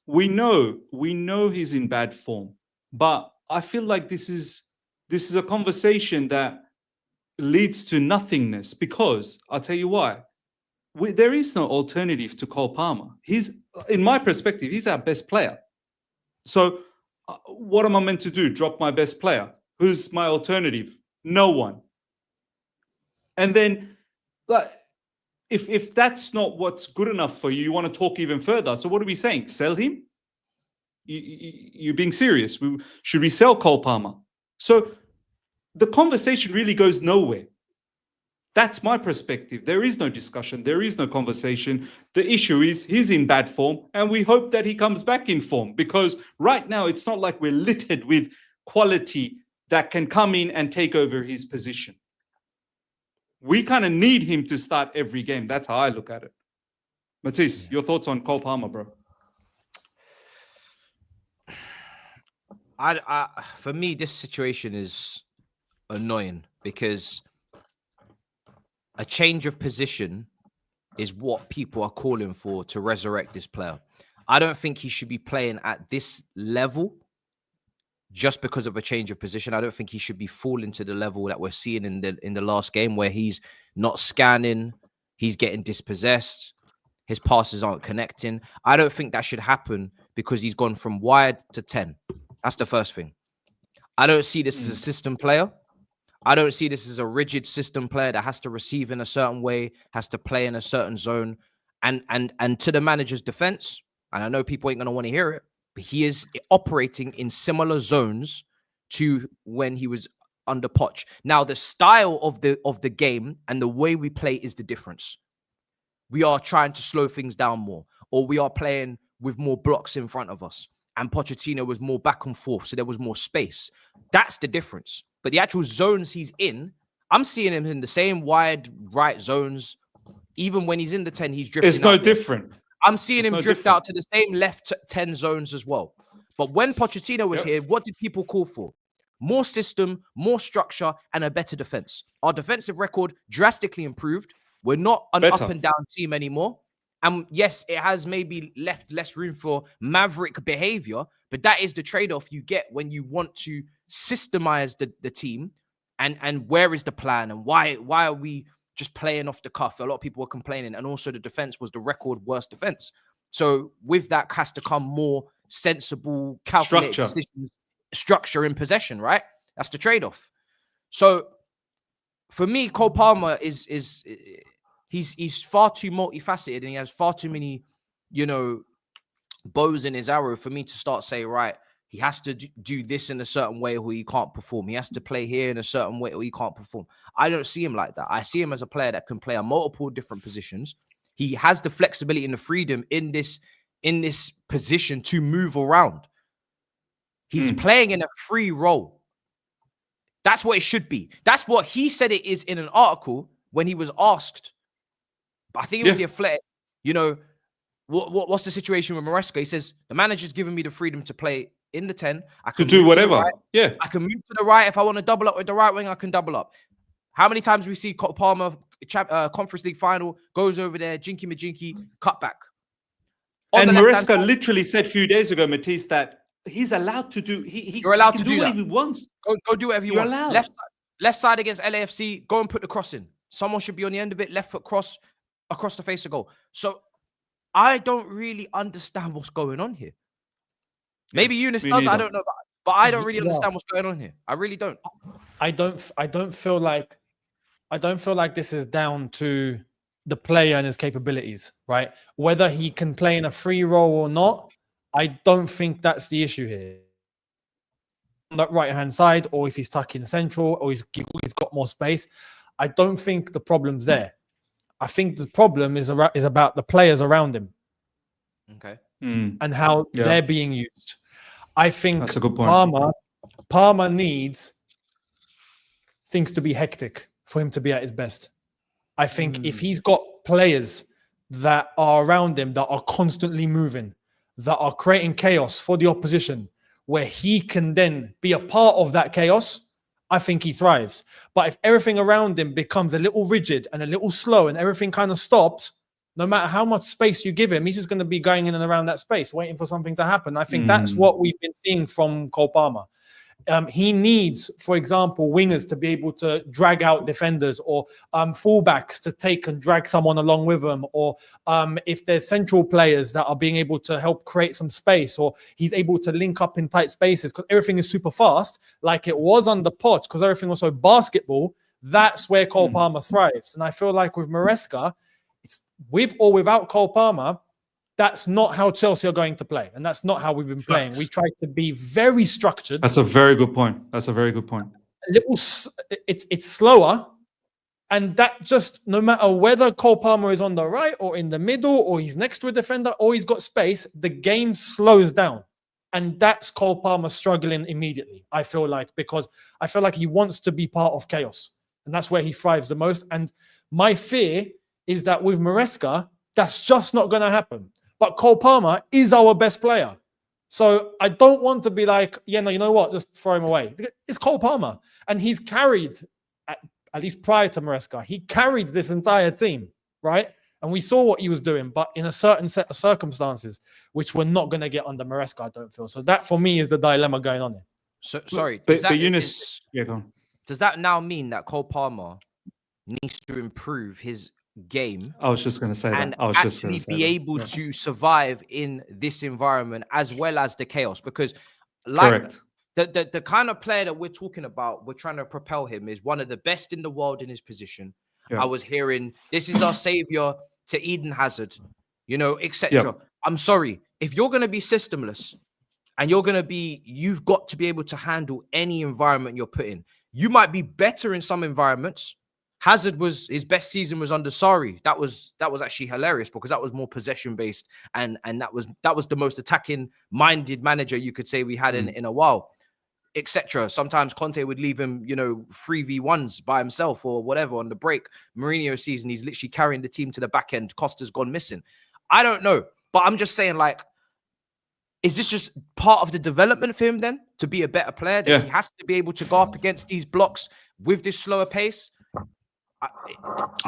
We know he's in bad form, but I feel like this is a conversation that leads to nothingness, because I'll tell you why. There is no alternative to Cole Palmer. In my perspective, he's our best player. So what am I meant to do? Drop my best player? Who's my alternative? No one. And then, like, if that's not what's good enough for you, you want to talk even further. So what are we saying? Sell him? You're being serious? Should we sell Cole Palmer? So the conversation really goes nowhere. That's my perspective. There is no discussion. There is no conversation. The issue is he's in bad form, and we hope that he comes back in form, because right now it's not like we're littered with quality that can come in and take over his position. We kind of need him to start every game. That's how I look at it. Matisse, your thoughts on Cole Palmer, bro? For me, this situation is annoying because a change of position is what people are calling for to resurrect this player. I don't think he should be playing at this level just because of a change of position. I don't think he should be falling to the level that we're seeing in the last game, where he's not scanning, he's getting dispossessed, his passes aren't connecting. I don't think that should happen because he's gone from wide to 10. That's the first thing. I don't see this as a system player. I don't see this as a rigid system player that has to receive in a certain way, has to play in a certain zone. And to the manager's defense, and I know people ain't going to want to hear it, but he is operating in similar zones to when he was under Poch. Now, the style of the game and the way we play is the difference. We are trying to slow things down more, or we are playing with more blocks in front of us. And Pochettino was more back and forth, so there was more space. That's the difference. But the actual zones he's in, I'm seeing him in the same wide right zones. Even when he's in the 10, he's drifting. It's no different. I'm seeing him drift out to the same left 10 zones as well. But when Pochettino was here, what did people call for? More system, more structure, and a better defense. Our defensive record drastically improved. We're not an up and down team anymore. And yes, it has maybe left less room for maverick behavior, but that is the trade-off you get when you want to systemize the team. And where is the plan? And why are we just playing off the cuff? A lot of people were complaining. And also the defense was the record worst defense. So with that has to come more sensible, calculated decisions, structure in possession, right? That's the trade-off. So for me, Cole Palmer he's far too multifaceted, and he has far too many, bows in his arrow for me to start saying, right, he has to do this in a certain way or he can't perform. He has to play here in a certain way or he can't perform. I don't see him like that. I see him as a player that can play on multiple different positions. He has the flexibility and the freedom in this position to move around. He's playing in a free role. That's what it should be. That's what he said it is in an article when he was asked. But I think it was the Athletic, what's the situation with Maresca? He says, the manager's given me the freedom to play in the 10. I can do whatever. Right. Yeah. I can move to the right. If I want to double up with the right wing, I can double up. How many times we see Palmer, Conference League final, goes over there, jinky majinky, cut back. And Maresca literally said a few days ago, Matisse, that he's allowed to do. You're allowed to do whatever he wants. Go do whatever you want. Allowed. Left side against LAFC, go and put the cross in. Someone should be on the end of it, left foot cross across the face of goal. So I don't really understand what's going on here. Maybe Ununice does, I don't know, but I don't really understand what's going on here. I really don't. I don't feel like this is down to the player and his capabilities, right? Whether he can play in a free role or not, I don't think that's the issue here. On that right-hand side, or if he's stuck in central, or he's got more space, I don't think the problem's there. I think the problem is about the players around him. Okay. And how they're being used. I think that's a good point. Palmer needs things to be hectic for him to be at his best. I think if he's got players that are around him that are constantly moving, that are creating chaos for the opposition, where he can then be a part of that chaos, I think he thrives. But if everything around him becomes a little rigid and a little slow and everything kind of stops, no matter how much space you give him, he's just going to be going in and around that space, waiting for something to happen. I think that's what we've been seeing from Cole Palmer. He needs, for example, wingers to be able to drag out defenders, or fullbacks to take and drag someone along with them, or if there's central players that are being able to help create some space, or he's able to link up in tight spaces because everything is super fast, like it was on the pot, because everything was so basketball. That's where Cole Palmer thrives. And I feel like with Maresca, it's with or without Cole Palmer, that's not how Chelsea are going to play. And that's not how we've been playing. We try to be very structured. That's a very good point. That's a very good point. It's slower. And that just, no matter whether Cole Palmer is on the right or in the middle, or he's next to a defender, or he's got space, the game slows down. And that's Cole Palmer struggling immediately, I feel like, because I feel like he wants to be part of chaos. And that's where he thrives the most. And my fear is that with Maresca, that's just not going to happen. But Cole Palmer is our best player. So I don't want to be like, yeah, no, you know what? Just throw him away. It's Cole Palmer. And he's carried, at least prior to Maresca, he carried this entire team, right? And we saw what he was doing, but in a certain set of circumstances, which we're not going to get under Maresca, I don't feel. So that, for me, is the dilemma going on here. So, sorry. But Ununice, yeah, go on. Does that now mean that Cole Palmer needs to improve his game? I was just going to say and that. I was just going to say be able to survive in this environment as well as the chaos, because like the kind of player that we're talking about, we're trying to propel him, is one of the best in the world in his position. I was hearing this is our savior to Eden Hazard, you know, etc. I'm sorry, if you're going to be systemless and you've got to be able to handle any environment you're put in. You might be better in some environments. Hazard his best season was under Sarri. That was actually hilarious, because that was more possession based, and that was the most attacking minded manager you could say we had in a while, etc. Sometimes Conte would leave him, 3v1s by himself or whatever on the break. Mourinho season, he's literally carrying the team to the back end. Costa's gone missing. I don't know, but I'm just saying, like, is this just part of the development for him then to be a better player? That he has to be able to go up against these blocks with this slower pace.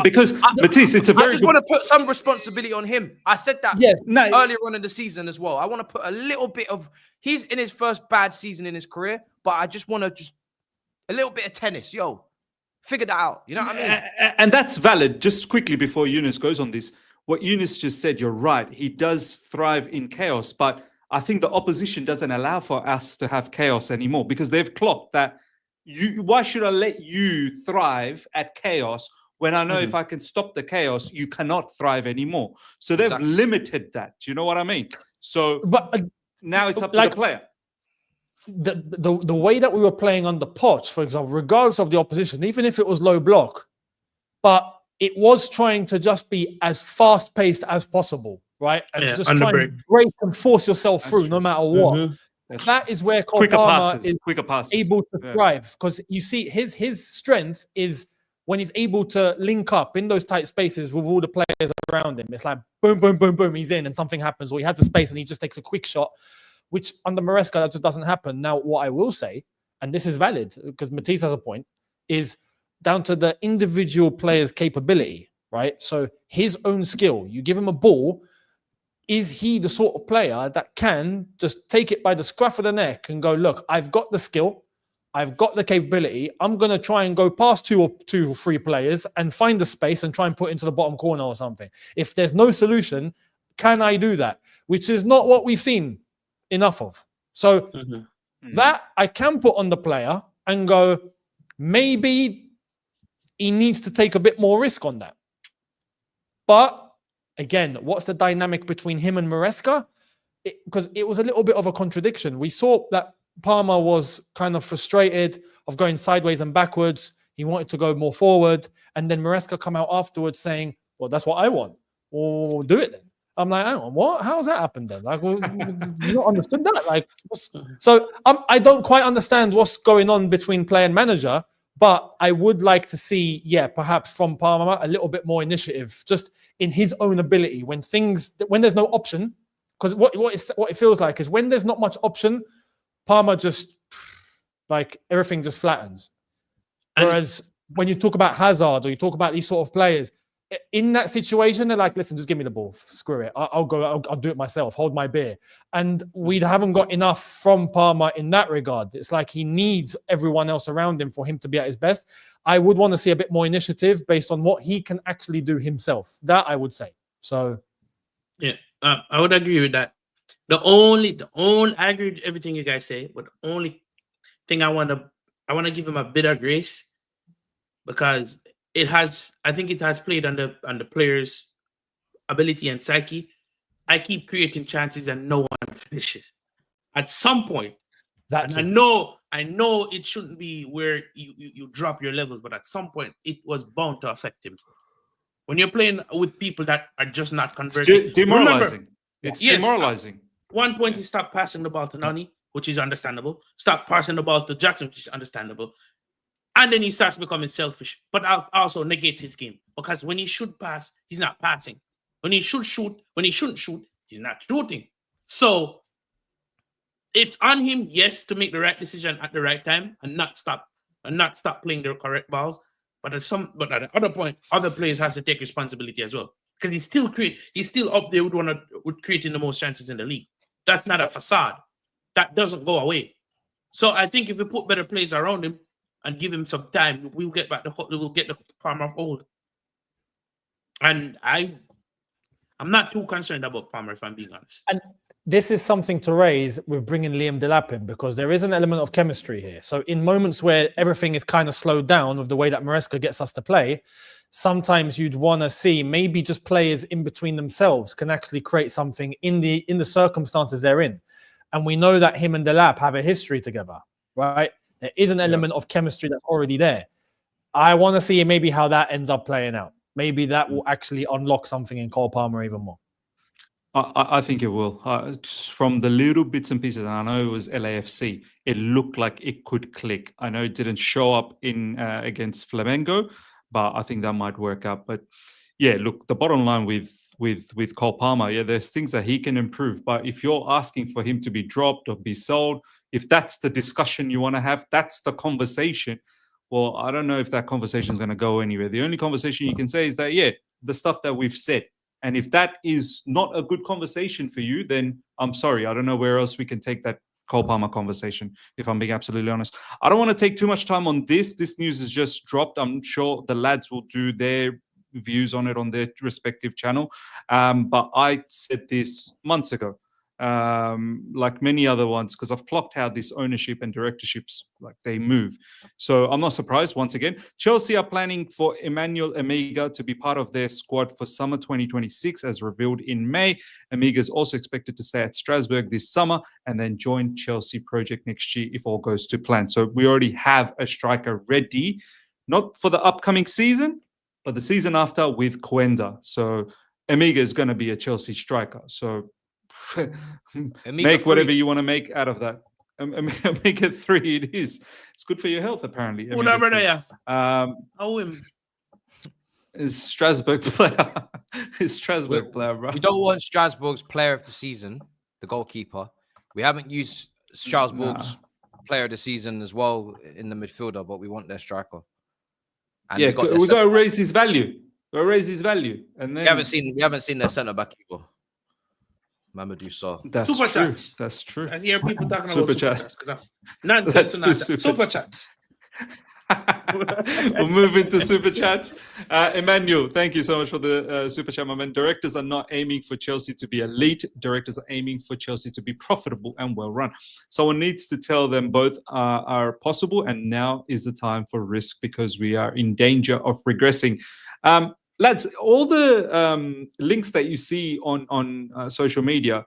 Because Matisse, it's a very. I just want to put some responsibility on him. I said that earlier on in the season as well. I want to put a little bit of. He's in his first bad season in his career, but I just want to a little bit of tennis. Figure that out. You know what I mean? And that's valid. Just quickly before Eunice goes on this, what Eunice just said, you're right. He does thrive in chaos, but I think the opposition doesn't allow for us to have chaos anymore, because they've clocked that. Why should I let you thrive at chaos when I know if I can stop the chaos, you cannot thrive anymore? So they've limited that. Do you know what I mean? So, but now it's up to the player. The way that we were playing on the pot, for example, regardless of the opposition, even if it was low block, but it was trying to just be as fast paced as possible, right? And just trying to break and force yourself through, no matter what. That is where Cole Palmer is able to thrive, because you see his strength is when he's able to link up in those tight spaces with all the players around him. It's like boom, boom, boom, boom, he's in and something happens, or he has the space and he just takes a quick shot, which under Maresca that just doesn't happen. Now, what I will say, and this is valid because Matisse has a point, is down to the individual player's capability, right? So his own skill, you give him a ball. Is he the sort of player that can just take it by the scruff of the neck and go, look, I've got the skill, I've got the capability, I'm going to try and go past two or three players and find the space and try and put into the bottom corner or something. If there's no solution, can I do that? Which is not what we've seen enough of. So that I can put on the player and go, maybe he needs to take a bit more risk on that. But again, what's the dynamic between him and Maresca? Because it was a little bit of a contradiction. We saw that Palmer was kind of frustrated of going sideways and backwards. He wanted to go more forward. And then Maresca come out afterwards saying, well, that's what I want. Well, do it then. I'm like, hang on, what? How's that happened then? Like, well, you not understood that? Like, so I don't quite understand what's going on between player and manager, But I would like to see, perhaps from Parma, a little bit more initiative, just in his own ability. When there's no option, because what it feels like is when there's not much option, Parma just like everything just flattens. Whereas when you talk about Hazard or you talk about these sort of players, in that situation, they're like, listen, just give me the ball. Screw it. I'll do it myself. Hold my beer. And we haven't got enough from Parma in that regard. It's like he needs everyone else around him for him to be at his best. I would want to see a bit more initiative based on what he can actually do himself. That I would say. So, yeah, I would agree with that. I agree with everything you guys say, but the only thing I want to give him a bit of grace, because I think it has played on the player's ability and psyche. I keep creating chances and no one finishes. At some point, I know it shouldn't be where you drop your levels, but at some point it was bound to affect him. When you're playing with people that are just not converting, it's demoralizing. Demoralizing. One point he stopped passing the ball to Nani, which is understandable. Stopped passing the ball to Jackson, which is understandable. And then he starts becoming selfish, but also negates his game. Because when he should pass, he's not passing. When he should shoot, when he shouldn't shoot, he's not shooting. So it's on him, yes, to make the right decision at the right time and not stop playing the correct balls. But at the other point, other players has to take responsibility as well. Because he's still up there with creating the most chances in the league. That's not a facade. That doesn't go away. So I think if we put better players around him and give him some time, we'll get the Palmer of old. And I'm not too concerned about Palmer, if I'm being honest. And this is something to raise with bringing Liam Delap in, because there is an element of chemistry here. So in moments where everything is kind of slowed down with the way that Maresca gets us to play, sometimes you'd want to see maybe just players in between themselves can actually create something in the circumstances they're in. And we know that him and Delap have a history together, right? There is an element of chemistry that's already there. I want to see maybe how that ends up playing out. Maybe that will actually unlock something in Cole Palmer even more. I think it will. From the little bits and pieces, and I know it was LAFC, it looked like it could click. I know it didn't show up in against Flamengo, but I think that might work out. But yeah, look, the bottom line with Cole Palmer, there's things that he can improve. But if you're asking for him to be dropped or be sold, if that's the discussion you want to have, that's the conversation. Well, I don't know if that conversation is going to go anywhere. The only conversation you can say is that, the stuff that we've said. And if that is not a good conversation for you, then I'm sorry. I don't know where else we can take that Cole Palmer conversation, if I'm being absolutely honest. I don't want to take too much time on this. This news has just dropped. I'm sure the lads will do their views on it on their respective channel. But I said this months ago, like many other ones, because I've clocked how this ownership and directorships, like they move. So I'm not surprised. Once again, Chelsea are planning for Emmanuel Amiga to be part of their squad for summer 2026, as revealed in May. Amiga is also expected to stay at Strasbourg this summer and then join Chelsea project next year if all goes to plan. So we already have a striker ready, not for the upcoming season, but the season after with Coenda. So Amiga is going to be a Chelsea striker. So make whatever you want to make out of that. Make it 3. It is. It's good for your health, apparently. Is Strasbourg player? Is Strasbourg player, bro? We don't want Strasbourg's player of the season, the goalkeeper. We haven't used Strasbourg's player of the season as well in the midfielder, but we want their striker. And we got to raise his value. And then we haven't seen their centre back either. Mamadou Sarr. That's super true. chats. That's true. I hear people talking super about chats. Super chats. We'll move into super chats. Emmanuel, thank you so much for the super chat, my man. Directors are not aiming for Chelsea to be elite. Directors are aiming for Chelsea to be profitable and well run. Someone needs to tell them both are possible, and now is the time for risk because we are in danger of regressing. Lads, all the links that you see on social media,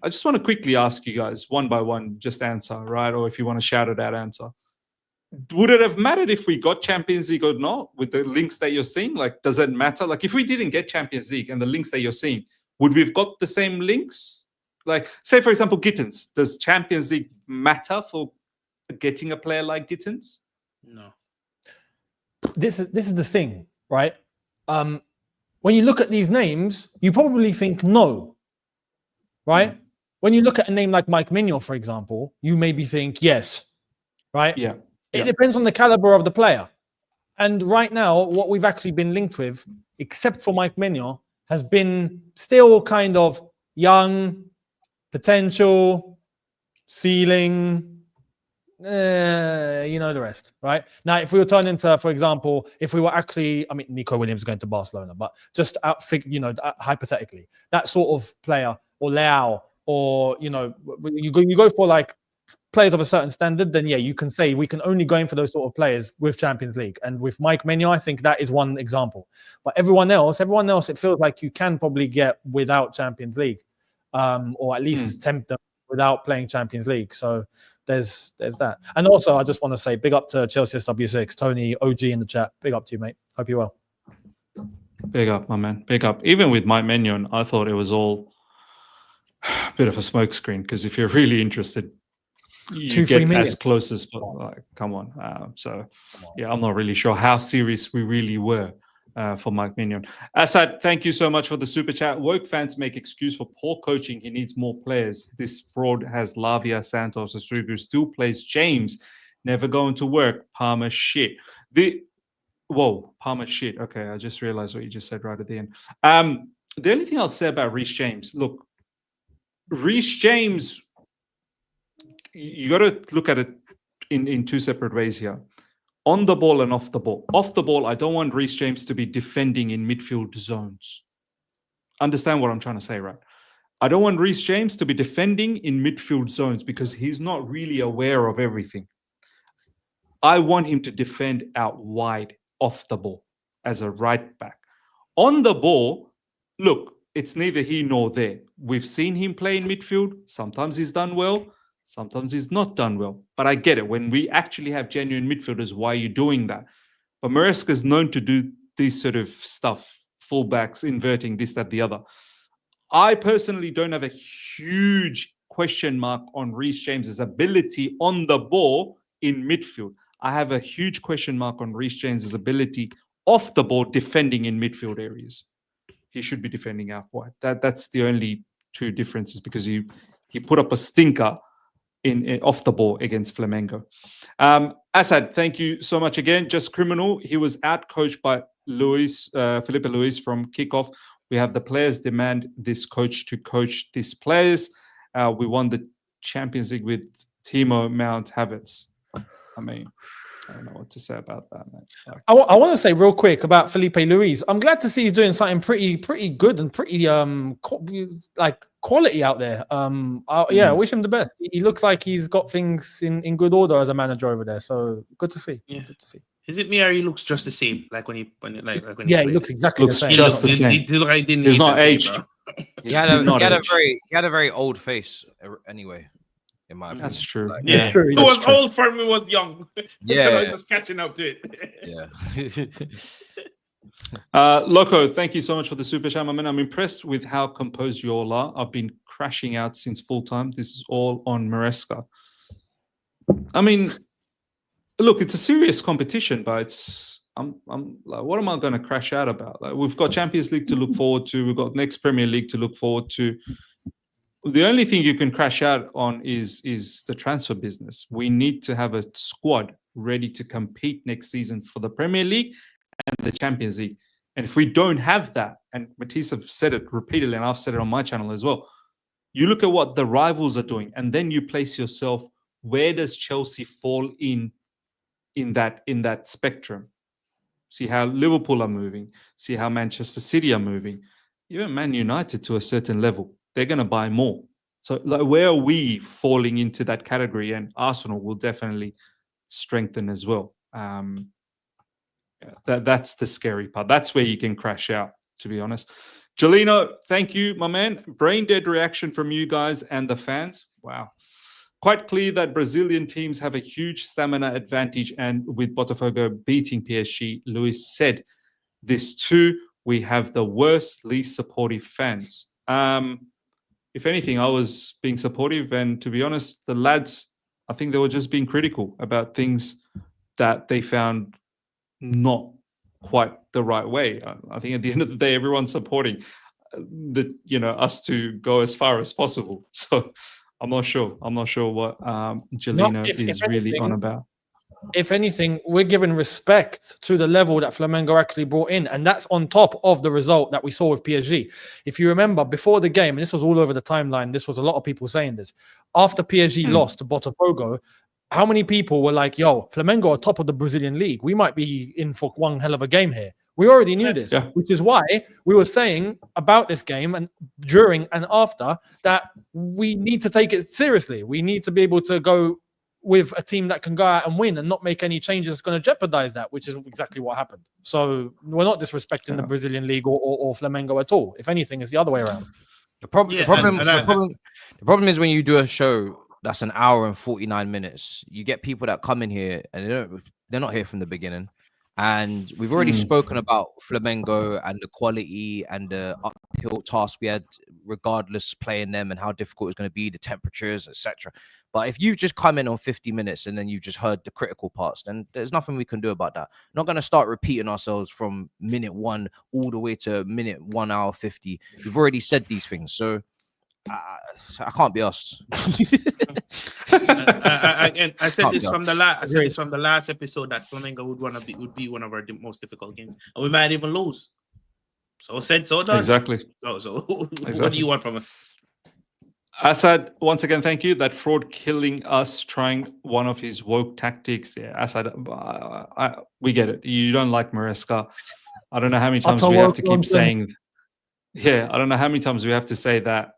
I just want to quickly ask you guys one by one, just answer, right? Or if you want to shout it out, answer. Would it have mattered if we got Champions League or not with the links that you're seeing? Like, does it matter? Like, if we didn't get Champions League and the links that you're seeing, would we have got the same links? Like, say, for example, Gittins. Does Champions League matter for getting a player like Gittins? No. this is the thing, right? When you look at these names, you probably think no, right? When you look at a name like Mike Mignon, for example, you maybe think yes, right? Yeah. It depends on the caliber of the player. And right now, what we've actually been linked with, except for Mike Mignon, has been still kind of young, potential, ceiling, you know the rest, right? Now, if we were turning into, for example, if we were actually, I mean, Nico Williams going to Barcelona, but just hypothetically, that sort of player, or Leao, or you go for like players of a certain standard, then yeah, you can say we can only go in for those sort of players with Champions League. And with Mike Mignon, I think that is one example. But everyone else, it feels like you can probably get without Champions League, or at least tempt them without playing Champions League. So there's that. And also, I just want to say big up to Chelsea SW6, Tony OG in the chat. Big up to you, mate. Hope you're well. Big up, my man. Big up. Even with Mike Mignon, I thought it was all a bit of a smokescreen, because if you're really interested, you get as close as come on. Yeah, I'm not really sure how serious we really were for Mike Mignon. Asad, thank you so much for the super chat. Woke fans make excuse for poor coaching. He needs more players. This fraud has Lavia, Santos, Asubu, still plays James. Never going to work. Palmer shit. Palmer shit. Okay, I just realized what you just said right at the end. The only thing I'll say about Reece James, look, Reece James, you got to look at it in two separate ways here. On the ball and off the ball. Off the ball, I don't want Reece James to be defending in midfield zones. Understand what I'm trying to say, right? I don't want Reece James to be defending in midfield zones because he's not really aware of everything. I want him to defend out wide off the ball as a right back. On the ball, look, it's neither he nor there. We've seen him play in midfield. Sometimes he's done well. Sometimes he's not done well. But I get it. When we actually have genuine midfielders, why are you doing that? But Maresca is known to do this sort of stuff. Fullbacks, inverting, this, that, the other. I personally don't have a huge question mark on Reece James's ability on the ball in midfield. I have a huge question mark on Reece James's ability off the ball defending in midfield areas. He should be defending out wide. That's the only two differences, because he put up a stinker in off the ball against Flamengo. Asad, thank you so much again. Just criminal. He was out-coached by Felipe Luis from kickoff. We have the players demand this coach to coach these players. We won the Champions League with Timo Mount Havertz. I mean, I don't know what to say about that, man. I want to say real quick about Felipe Luis. I'm glad to see he's doing something pretty good and pretty quality out there. I wish him the best. He looks like he's got things in good order as a manager over there. So good to see. Yeah. Good to see. Is it me or he looks just the same? Like when he he looks exactly the same. Just the same. He's not aged. He had a very old face anyway. In my opinion. That's true. Like, yeah, true. It was old for me, was young. Yeah, just catching up to it. Yeah. Loco, thank you so much for the super chat, man. I'm impressed with how composed you all are. I've been crashing out since full time. This is all on Maresca. I mean, look, it's a serious competition, but I'm like, what am I going to crash out about? Like, we've got Champions League to look forward to. We've got next Premier League to look forward to. The only thing you can crash out on is the transfer business. We need to have a squad ready to compete next season for the Premier League and the Champions League. And if we don't have that, and Matise have said it repeatedly, and I've said it on my channel as well, you look at what the rivals are doing, and then you place yourself, where does Chelsea fall in that spectrum? See how Liverpool are moving. See how Manchester City are moving. Even Man United to a certain level. They're going to buy more. So like, where are we falling into that category? And Arsenal will definitely strengthen as well. That's the scary part. That's where you can crash out, to be honest. Jolino, thank you, my man. Brain dead reaction from you guys and the fans. Wow. Quite clear that Brazilian teams have a huge stamina advantage, and with Botafogo beating PSG, Luis said this too. We have the worst, least supportive fans. If anything, I was being supportive, and to be honest, the lads, I think they were just being critical about things that they found not quite the right way. I think at the end of the day, everyone's supporting us to go as far as possible. So I'm not sure what Gelino is really on about. If anything, we're giving respect to the level that Flamengo actually brought in, and that's on top of the result that we saw with PSG. If you remember, before the game, and this was all over the timeline, this was a lot of people saying this, after PSG lost to Botafogo, how many people were like, yo, Flamengo are top of the Brazilian league. We might be in for one hell of a game here. We already knew this, which is why we were saying about this game and during and after that we need to take it seriously. We need to be able to go with a team that can go out and win and not make any changes that's going to jeopardize that, which is exactly what happened. So we're not disrespecting the Brazilian league or Flamengo at all. If anything, it's the other way around. The problem is when you do a show that's an hour and 49 minutes, you get people that come in here and they're not here from the beginning. And we've already spoken about Flamengo and the quality and the uphill task we had, regardless playing them and how difficult it's going to be, the temperatures, etc. But if you just come in on 50 minutes and then you just heard the critical parts, then there's nothing we can do about that. Not going to start repeating ourselves from minute 1 all the way to minute 1 hour 50. We've already said these things, so I can't be asked. I said this from the last episode that Flamengo would be one of our most difficult games, and we might even lose. So said, so done. Exactly. So what do you want from us? Assad, once again, thank you. That fraud killing us, trying one of his woke tactics. Yeah, Assad, we get it. You don't like Maresca. I don't know how many times we have to keep saying. Yeah, I don't know how many times we have to say that.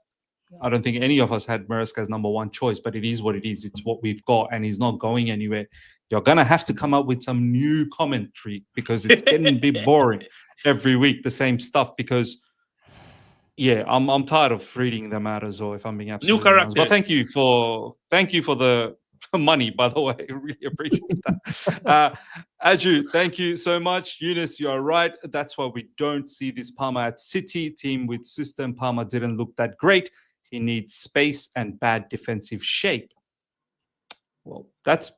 I don't think any of us had Maresca as number 1 choice, but it is what it is. It's what we've got, and he's not going anywhere. You're going to have to come up with some new commentary because it's getting a bit boring every week, the same stuff. Because, I'm tired of reading them out as well, if I'm being absolutely new characters. But thank you for the money, by the way. I really appreciate that. Aju, thank you so much. Ununice, you are right. That's why we don't see this Palmer at City team with system. Palmer didn't look that great. He needs space and bad defensive shape. Well, that's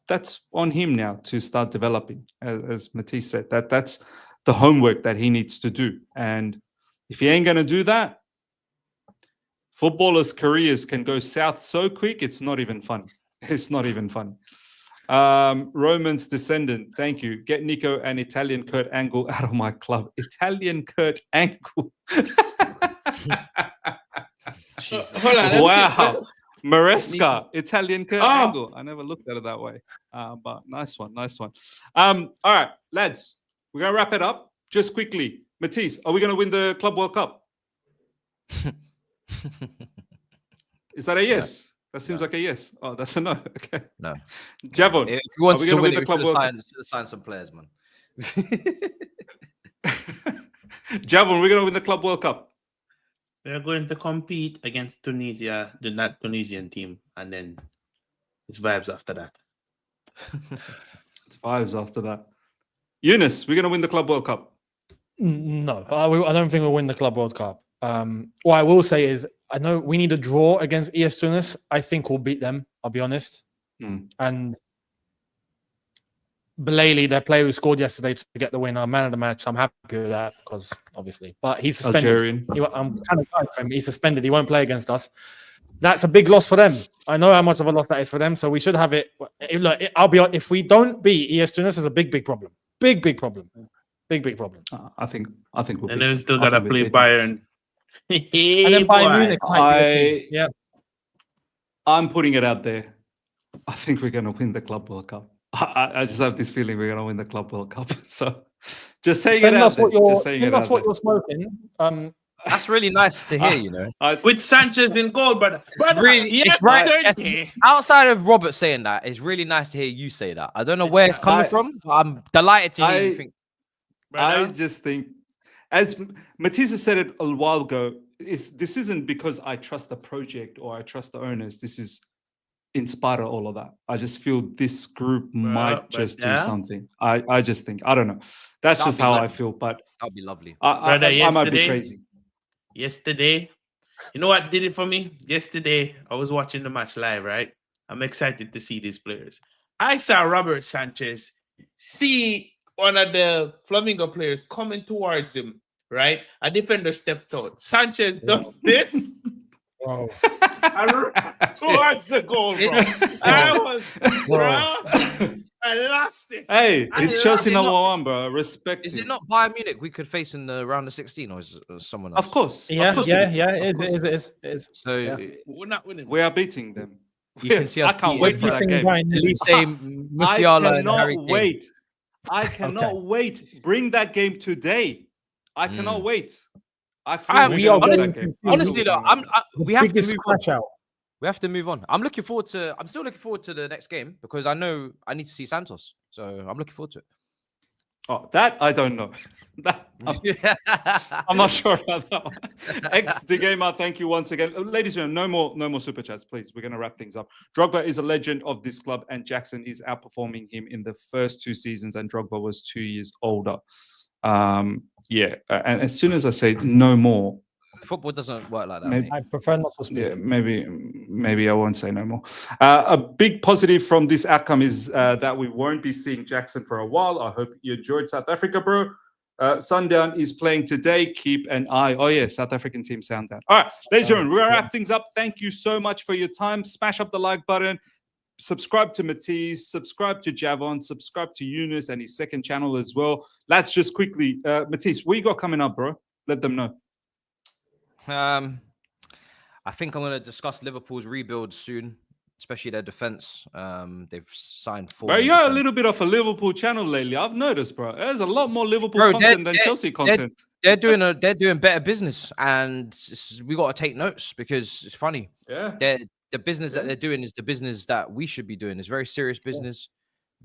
on him now to start developing, as Matisse said. That's the homework that he needs to do. And if he ain't going to do that, footballers' careers can go south so quick, it's not even fun. It's not even fun. Roman's descendant, thank you. Get Nico and Italian Kurt Angle out of my club. Italian Kurt Angle. Wow. Maresca, Italian Kurt Angle. I never looked at it that way. But nice one. All right, lads, we're going to wrap it up. Just quickly, Matisse, are we going to win the Club World Cup? Is that a yes? That seems like a yes. Oh, that's a no. Okay. No. Javon, if you want to win the Club World Cup? Sign some players, man. Javon, we're going to win the Club World Cup. We're going to compete against Tunisia, that Tunisian team, and then it's vibes after that. It's vibes after that. Ununice, we're going to win the Club World Cup. No, I don't think we'll win the Club World Cup. What I will say is, I know we need a draw against ES Tunis. I think we'll beat them, I'll be honest. And Belayli, their player who scored yesterday to get the win, man of the match. I'm happy with that because obviously, but he's suspended. Algerian. I'm kind of sorry for him. He's suspended. He won't play against us. That's a big loss for them. I know how much of a loss that is for them. So we should have it. Look, I'll be honest, if we don't beat ES Tunis, it's a big problem. Big problem. Big problem. I think we'll. And then we still gotta play Bayern. And then Bayern Munich. I'm putting it out there. I think we're going to win the Club World Cup. I just have this feeling we're going to win the Club World Cup. So just saying it out there. That's what you're smoking. That's really nice to hear, you know. With Sanchez in goal, but really, it's right. Outside of Robert saying that, it's really nice to hear you say that. I don't know where it's coming from, but I'm delighted to hear you think. I just think, as Matisse said it a while ago, this isn't because I trust the project or I trust the owners. This is in spite of all of that. I just feel this group might just do something. I just think, I don't know. That's just how I feel, but that'd be lovely. I might be crazy. Yesterday, you know what did it for me? Yesterday, I was watching the match live, right? I'm excited to see these players. I saw Robert Sanchez see one of the Flamengo players coming towards him, right? A defender stepped out. Sanchez does this Bro. and ran towards the goal, bro. I was, bro, I lost it. Hey, I it's Chelsea love number it. one, bro. Respect. Is him. it not Bayern Munich we could face in the round of 16, or is it someone else? Of course. Yeah, of course yeah, it is. yeah. Of course It is. So Yeah. We're not winning. We are beating them. you can see us I can't beating wait for that Beating game. Bayern Munich. Elise, I Musiala and Harry cannot Kane. wait. I cannot wait. Bring that game today. I Mm. cannot wait. I feel I'm- we're we gonna are win going that to game. see Honestly, I look, feel we have to Biggest move on. crash out. We have to move on. I'm looking forward to. I'm still looking forward to the next game because I know I need to see Santos. So I'm looking forward to it. Oh, that I don't know. That, I'm not sure about that one. X the gamer, thank you once again. Ladies and gentlemen, no more super chats, please. We're gonna wrap things up. Drogba is a legend of this club, and Jackson is outperforming him in the first 2 seasons, and Drogba was 2 years older. Yeah, and as soon as I say no more, Football doesn't work like that. Maybe- mate. I prefer not to speak. yeah, maybe I won't say no more. A big positive from this outcome is that we won't be seeing Jackson for a while. I hope you enjoyed South Africa, bro. Sundown is playing today. Keep an eye. Oh yeah, South African team Sundown. All right, ladies and gentlemen, we're gonna wrap things up. Thank you so much for your time. Smash up the like button. Subscribe to Matise, subscribe to Javon, subscribe to Ununice and his second channel as well. Let's just quickly, Matise, what you got coming up, bro? Let them know. I think I'm going to discuss Liverpool's rebuild soon, especially their defense. They've signed 4. Bro, you're a little bit off a Liverpool channel lately. I've noticed, bro. There's a lot more Liverpool Bro, content than Chelsea content. They're doing better business, and we got to take notes because it's funny. Yeah. The business that they're doing is the business that we should be doing. It's very serious business.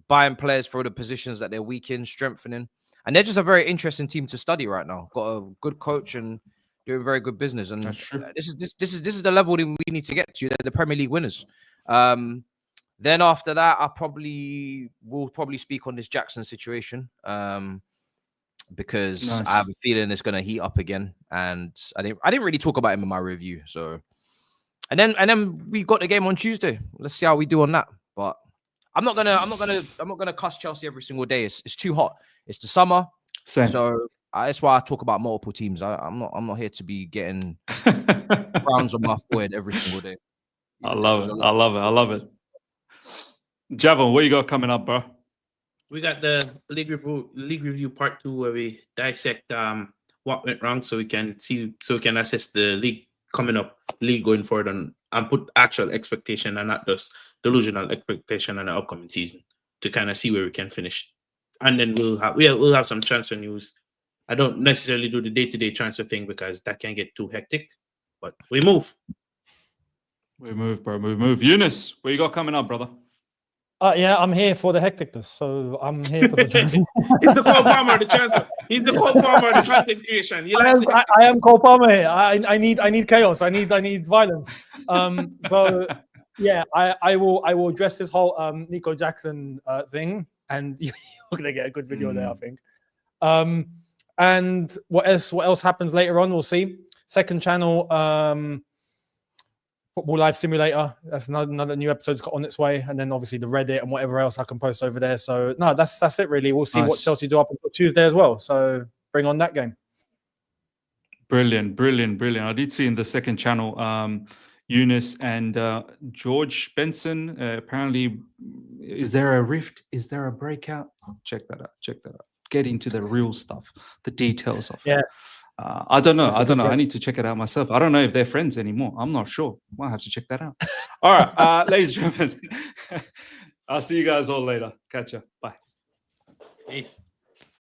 Buying players for the positions that they're weak in, strengthening, and they're just a very interesting team to study right now. Got a good coach and doing very good business. And That's true. this is the level that we need to get to. They're the Premier League winners. Then after that, we'll probably speak on this Jackson situation. Because Nice. I have a feeling it's gonna heat up again, and I didn't really talk about him in my review. So, and then we got the game on Tuesday. Let's see how we do on that. But I'm not gonna cuss Chelsea every single day. It's too hot. It's the summer, Same. so that's why I talk about multiple teams. I'm not here to be getting crowns on my forehead every single day. I love it. Javon, what you got coming up, bro? We got the league review part 2 where we dissect what went wrong so we can assess the league coming up, league going forward, and put actual expectation and not just delusional expectation on the upcoming season to kind of see where we can finish. And then we'll have some transfer news. I don't necessarily do the day-to-day transfer thing because that can get too hectic, but we move. We move, bro. We move. Eunice, what you got coming up, brother? Yeah, I'm here for the hecticness, so I'm here for the transfer. He's the Cole Palmer of the transfer. He's the Cole Palmer of the content creation. He likes I am Cole Palmer here. I need chaos. I need violence. So yeah, I will address this whole Nico Jackson thing, and you're gonna get a good video there, I think. And what else happens later on? We'll see. Second channel. Football Live Simulator. That's another new episode's got on its way, and then obviously the Reddit and whatever else I can post over there. So no, that's it really. We'll see what Chelsea do up until Tuesday as well. So bring on that game. Brilliant. I did see in the second channel, Eunice and George Benson. Apparently, is there a rift? Is there a breakout? Check that out. Get into the real stuff, the details of it. I don't know. I need to check it out myself. I don't know if they're friends anymore. I'm not sure. Might have to check that out. All right, ladies and gentlemen, I'll see you guys all later. Catch ya. Bye. Peace.